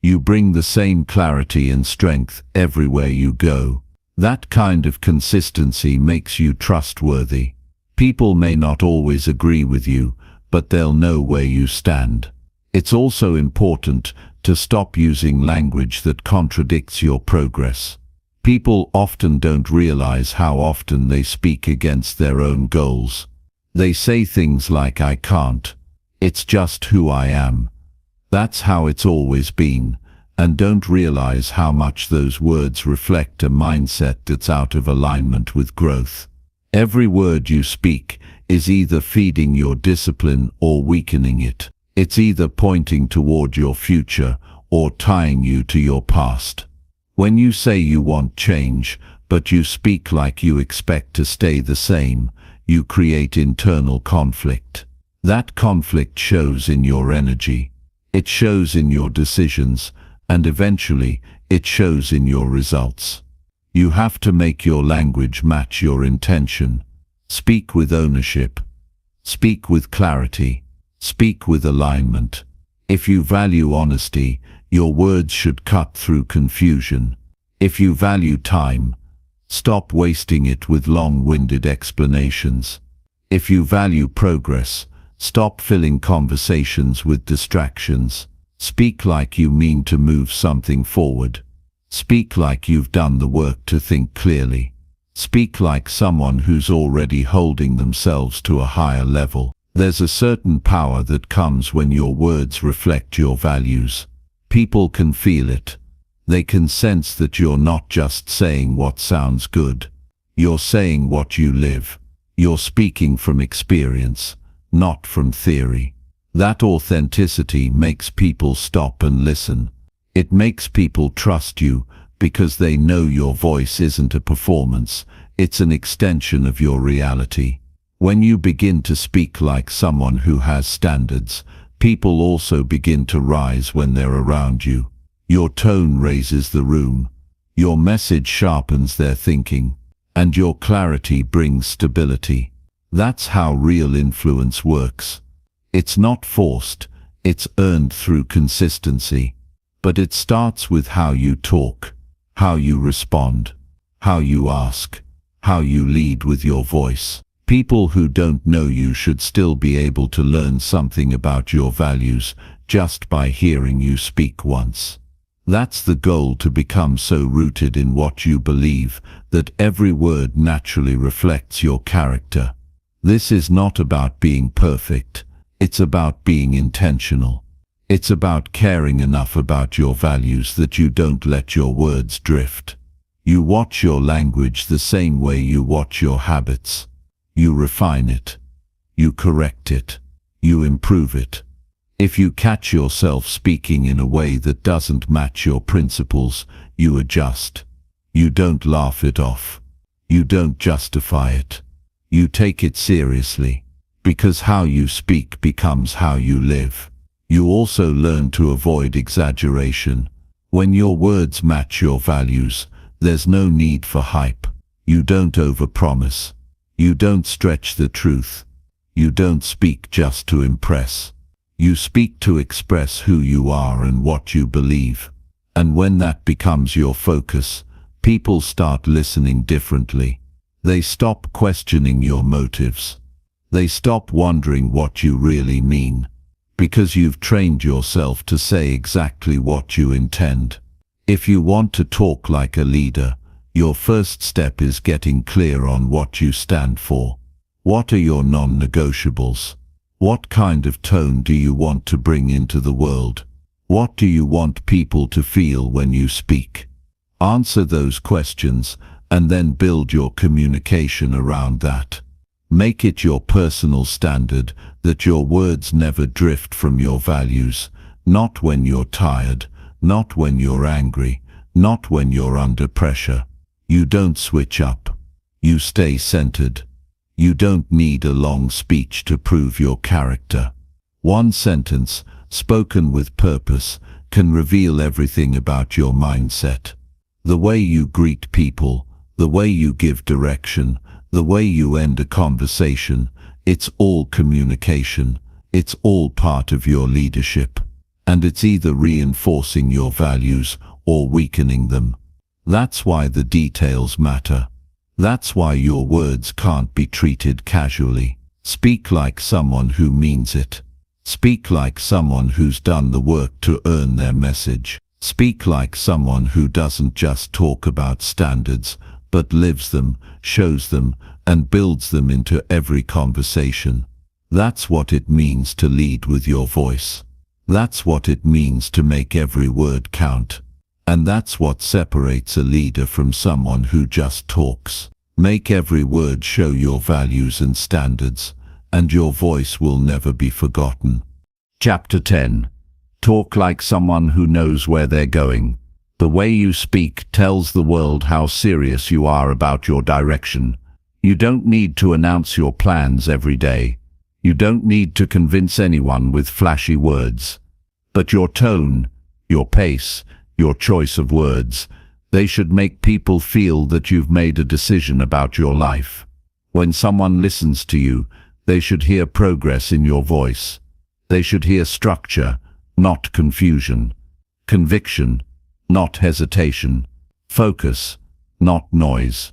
S1: You bring the same clarity and strength everywhere you go. That kind of consistency makes you trustworthy. People may not always agree with you, but they'll know where you stand. It's also important to stop using language that contradicts your progress. People often don't realize how often they speak against their own goals. They say things like, "I can't. It's just who I am. That's how it's always been," and don't realize how much those words reflect a mindset that's out of alignment with growth. Every word you speak is either feeding your discipline or weakening it. It's either pointing toward your future or tying you to your past. When you say you want change, but you speak like you expect to stay the same, you create internal conflict. That conflict shows in your energy, it shows in your decisions, and eventually it shows in your results. You have to make your language match your intention. Speak with ownership. Speak with clarity. Speak with alignment. If you value honesty, your words should cut through confusion. If you value time, stop wasting it with long-winded explanations. If you value progress, stop filling conversations with distractions. Speak like you mean to move something forward. Speak like you've done the work to think clearly. Speak like someone who's already holding themselves to a higher level. There's a certain power that comes when your words reflect your values. People can feel it. They can sense that you're not just saying what sounds good. You're saying what you live. You're speaking from experience, not from theory. That authenticity makes people stop and listen. It makes people trust you because they know your voice isn't a performance, it's an extension of your reality. When you begin to speak like someone who has standards, people also begin to rise when they're around you. Your tone raises the room, your message sharpens their thinking, and your clarity brings stability. That's how real influence works. It's not forced, it's earned through consistency. But it starts with how you talk, how you respond, how you ask, how you lead with your voice. People who don't know you should still be able to learn something about your values just by hearing you speak once. That's the goal, to become so rooted in what you believe that every word naturally reflects your character. This is not about being perfect, it's about being intentional. It's about caring enough about your values that you don't let your words drift. You watch your language the same way you watch your habits. You refine it. You correct it. You improve it. If you catch yourself speaking in a way that doesn't match your principles, you adjust. You don't laugh it off. You don't justify it. You take it seriously, because how you speak becomes how you live. You also learn to avoid exaggeration. When your words match your values, there's no need for hype. You don't overpromise. You don't stretch the truth. You don't speak just to impress. You speak to express who you are and what you believe. And when that becomes your focus, people start listening differently. They stop questioning your motives. They stop wondering what you really mean, because you've trained yourself to say exactly what you intend. If you want to talk like a leader, your first step is getting clear on what you stand for. What are your non-negotiables? What kind of tone do you want to bring into the world? What do you want people to feel when you speak? Answer those questions and then build your communication around that. Make it your personal standard that your words never drift from your values, not when you're tired, not when you're angry, not when you're under pressure. You don't switch up. You stay centered. You don't need a long speech to prove your character. One sentence, spoken with purpose, can reveal everything about your mindset. The way you greet people, the way you give direction, the way you end a conversation, it's all communication. It's all part of your leadership. And it's either reinforcing your values or weakening them. That's why the details matter. That's why your words can't be treated casually. Speak like someone who means it. Speak like someone who's done the work to earn their message. Speak like someone who doesn't just talk about standards, but lives them, shows them, and builds them into every conversation. That's what it means to lead with your voice. That's what it means to make every word count. And that's what separates a leader from someone who just talks. Make every word show your values and standards, and your voice will never be forgotten. Chapter 10. Talk like someone who knows where they're going. The way you speak tells the world how serious you are about your direction. You don't need to announce your plans every day. You don't need to convince anyone with flashy words. But your tone, your pace, your choice of words, they should make people feel that you've made a decision about your life. When someone listens to you, they should hear progress in your voice. They should hear structure, not confusion. Conviction, not hesitation. Focus, not noise.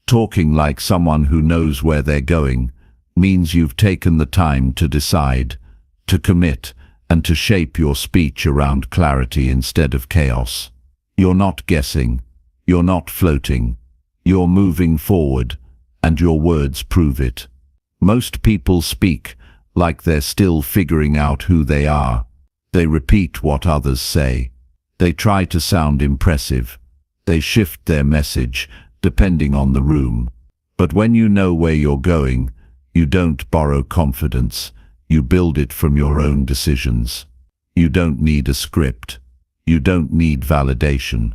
S1: Talking like someone who knows where they're going means you've taken the time to decide, to commit, and to shape your speech around clarity instead of chaos. You're not guessing. You're not floating. You're moving forward, and your words prove it. Most people speak like they're still figuring out who they are. They repeat what others say. They try to sound impressive. They shift their message depending on the room. But when you know where you're going, you don't borrow confidence. You build it from your own decisions. You don't need a script. You don't need validation.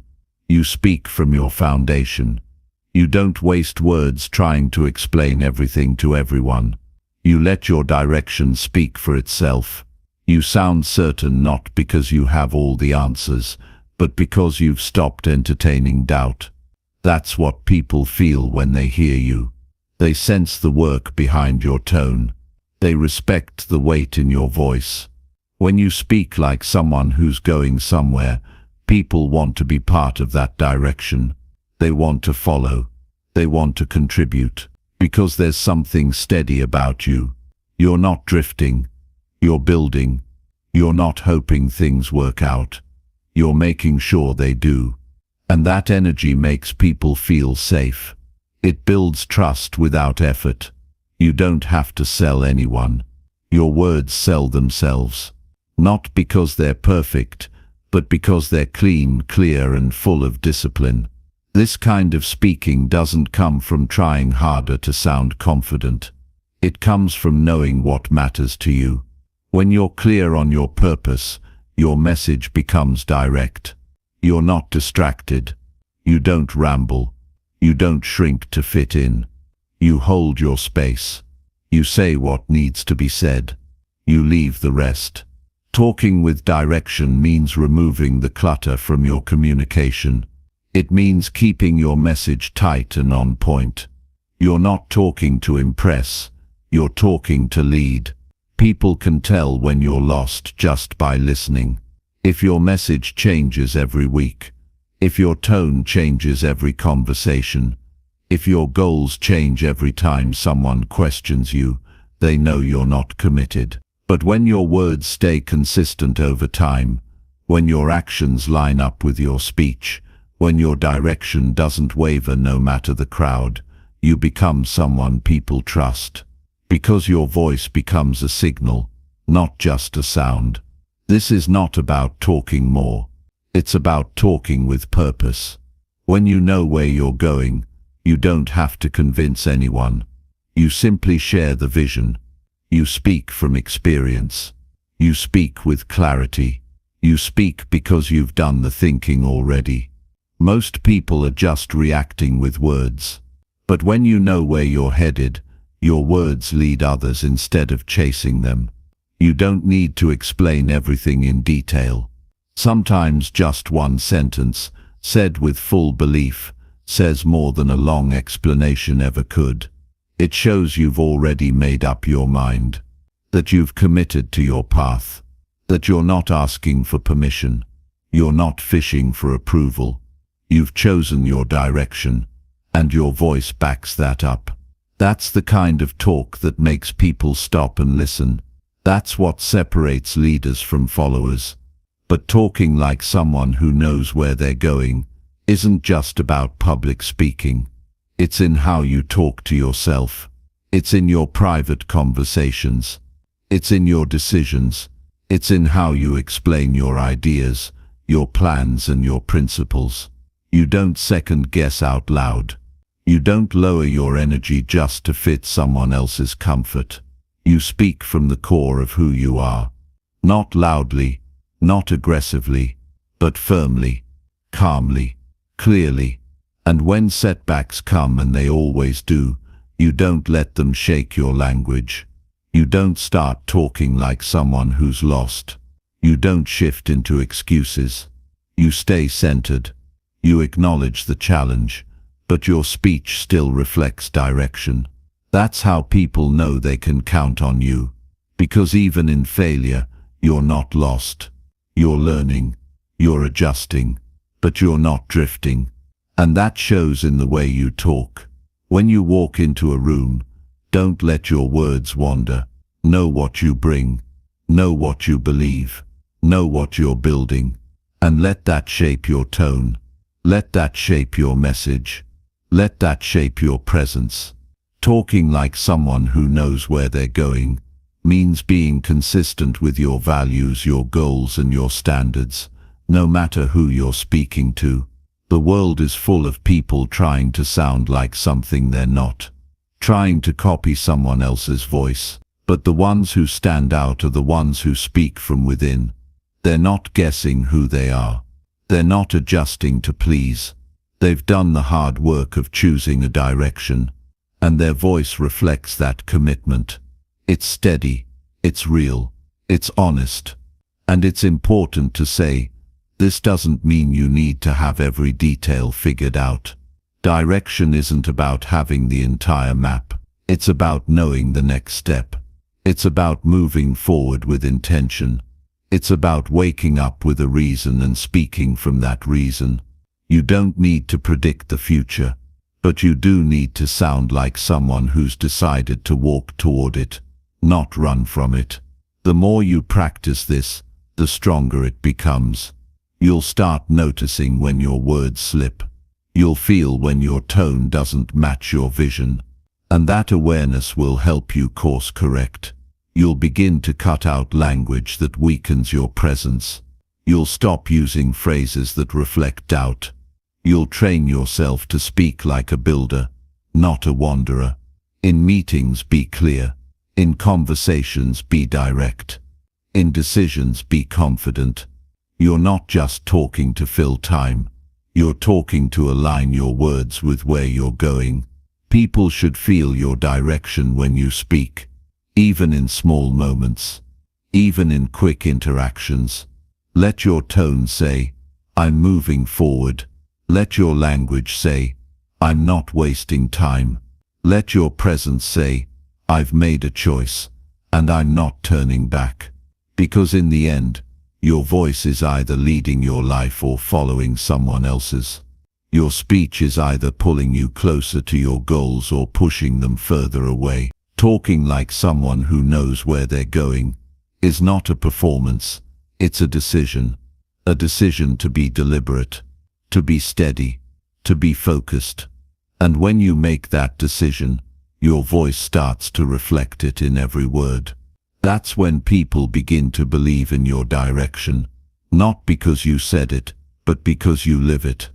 S1: You speak from your foundation. You don't waste words trying to explain everything to everyone. You let your direction speak for itself. You sound certain not because you have all the answers, but because you've stopped entertaining doubt. That's what people feel when they hear you. They sense the work behind your tone. They respect the weight in your voice. When you speak like someone who's going somewhere, people want to be part of that direction. They want to follow. They want to contribute. Because there's something steady about you. You're not drifting. You're building. You're not hoping things work out. You're making sure they do. And that energy makes people feel safe. It builds trust without effort. You don't have to sell anyone. Your words sell themselves. Not because they're perfect, but because they're clean, clear, and full of discipline. This kind of speaking doesn't come from trying harder to sound confident. It comes from knowing what matters to you. When you're clear on your purpose, your message becomes direct. You're not distracted. You don't ramble. You don't shrink to fit in. You hold your space. You say what needs to be said. You leave the rest. Talking with direction means removing the clutter from your communication. It means keeping your message tight and on point. You're not talking to impress. You're talking to lead. People can tell when you're lost just by listening. If your message changes every week, if your tone changes every conversation, if your goals change every time someone questions you, they know you're not committed. But when your words stay consistent over time, when your actions line up with your speech, when your direction doesn't waver no matter the crowd, you become someone people trust. Because your voice becomes a signal, not just a sound. This is not about talking more. It's about talking with purpose. When you know where you're going, you don't have to convince anyone. You simply share the vision. You speak from experience. You speak with clarity. You speak because you've done the thinking already. Most people are just reacting with words. But when you know where you're headed, your words lead others instead of chasing them. You don't need to explain everything in detail. Sometimes just one sentence, said with full belief, says more than a long explanation ever could. It shows you've already made up your mind, that you've committed to your path, that you're not asking for permission, you're not fishing for approval. You've chosen your direction, and your voice backs that up. That's the kind of talk that makes people stop and listen. That's what separates leaders from followers. But talking like someone who knows where they're going isn't just about public speaking. It's in how you talk to yourself. It's in your private conversations. It's in your decisions. It's in how you explain your ideas, your plans, and your principles. You don't second guess out loud. You don't lower your energy just to fit someone else's comfort. You speak from the core of who you are. Not loudly, not aggressively, but firmly, calmly, clearly. And when setbacks come, and they always do, You don't let them shake your language. You don't start talking like someone who's lost. You don't shift into excuses. You stay centered. You acknowledge the challenge, but your speech still reflects direction. That's how people know they can count on you. Because even in failure, you're not lost. You're learning. You're adjusting. But you're not drifting. And that shows in the way you talk. When you walk into a room, don't let your words wander. Know what you bring. Know what you believe. Know what you're building. And let that shape your tone. Let that shape your message. Let that shape your presence. Talking like someone who knows where they're going means being consistent with your values, your goals, and your standards, no matter who you're speaking to. The world is full of people trying to sound like something they're not, trying to copy someone else's voice. But the ones who stand out are the ones who speak from within. They're not guessing who they are. They're not adjusting to please. They've done the hard work of choosing a direction, and their voice reflects that commitment. It's steady, it's real, it's honest. And it's important to say, this doesn't mean you need to have every detail figured out. Direction isn't about having the entire map. It's about knowing the next step. It's about moving forward with intention. It's about waking up with a reason and speaking from that reason. You don't need to predict the future, but you do need to sound like someone who's decided to walk toward it, not run from it. The more you practice this, the stronger it becomes. You'll start noticing when your words slip. You'll feel when your tone doesn't match your vision. And that awareness will help you course correct. You'll begin to cut out language that weakens your presence. You'll stop using phrases that reflect doubt. You'll train yourself to speak like a builder, not a wanderer. In meetings, be clear. In conversations, be direct. In decisions, be confident. You're not just talking to fill time. You're talking to align your words with where you're going. People should feel your direction when you speak, even in small moments, even in quick interactions. Let your tone say, I'm moving forward. Let your language say, I'm not wasting time. Let your presence say, I've made a choice, and I'm not turning back. Because in the end, your voice is either leading your life or following someone else's. Your speech is either pulling you closer to your goals or pushing them further away. Talking like someone who knows where they're going is not a performance, it's a decision. A decision to be deliberate, to be steady, to be focused. And when you make that decision, your voice starts to reflect it in every word. That's when people begin to believe in your direction, not because you said it, but because you live it.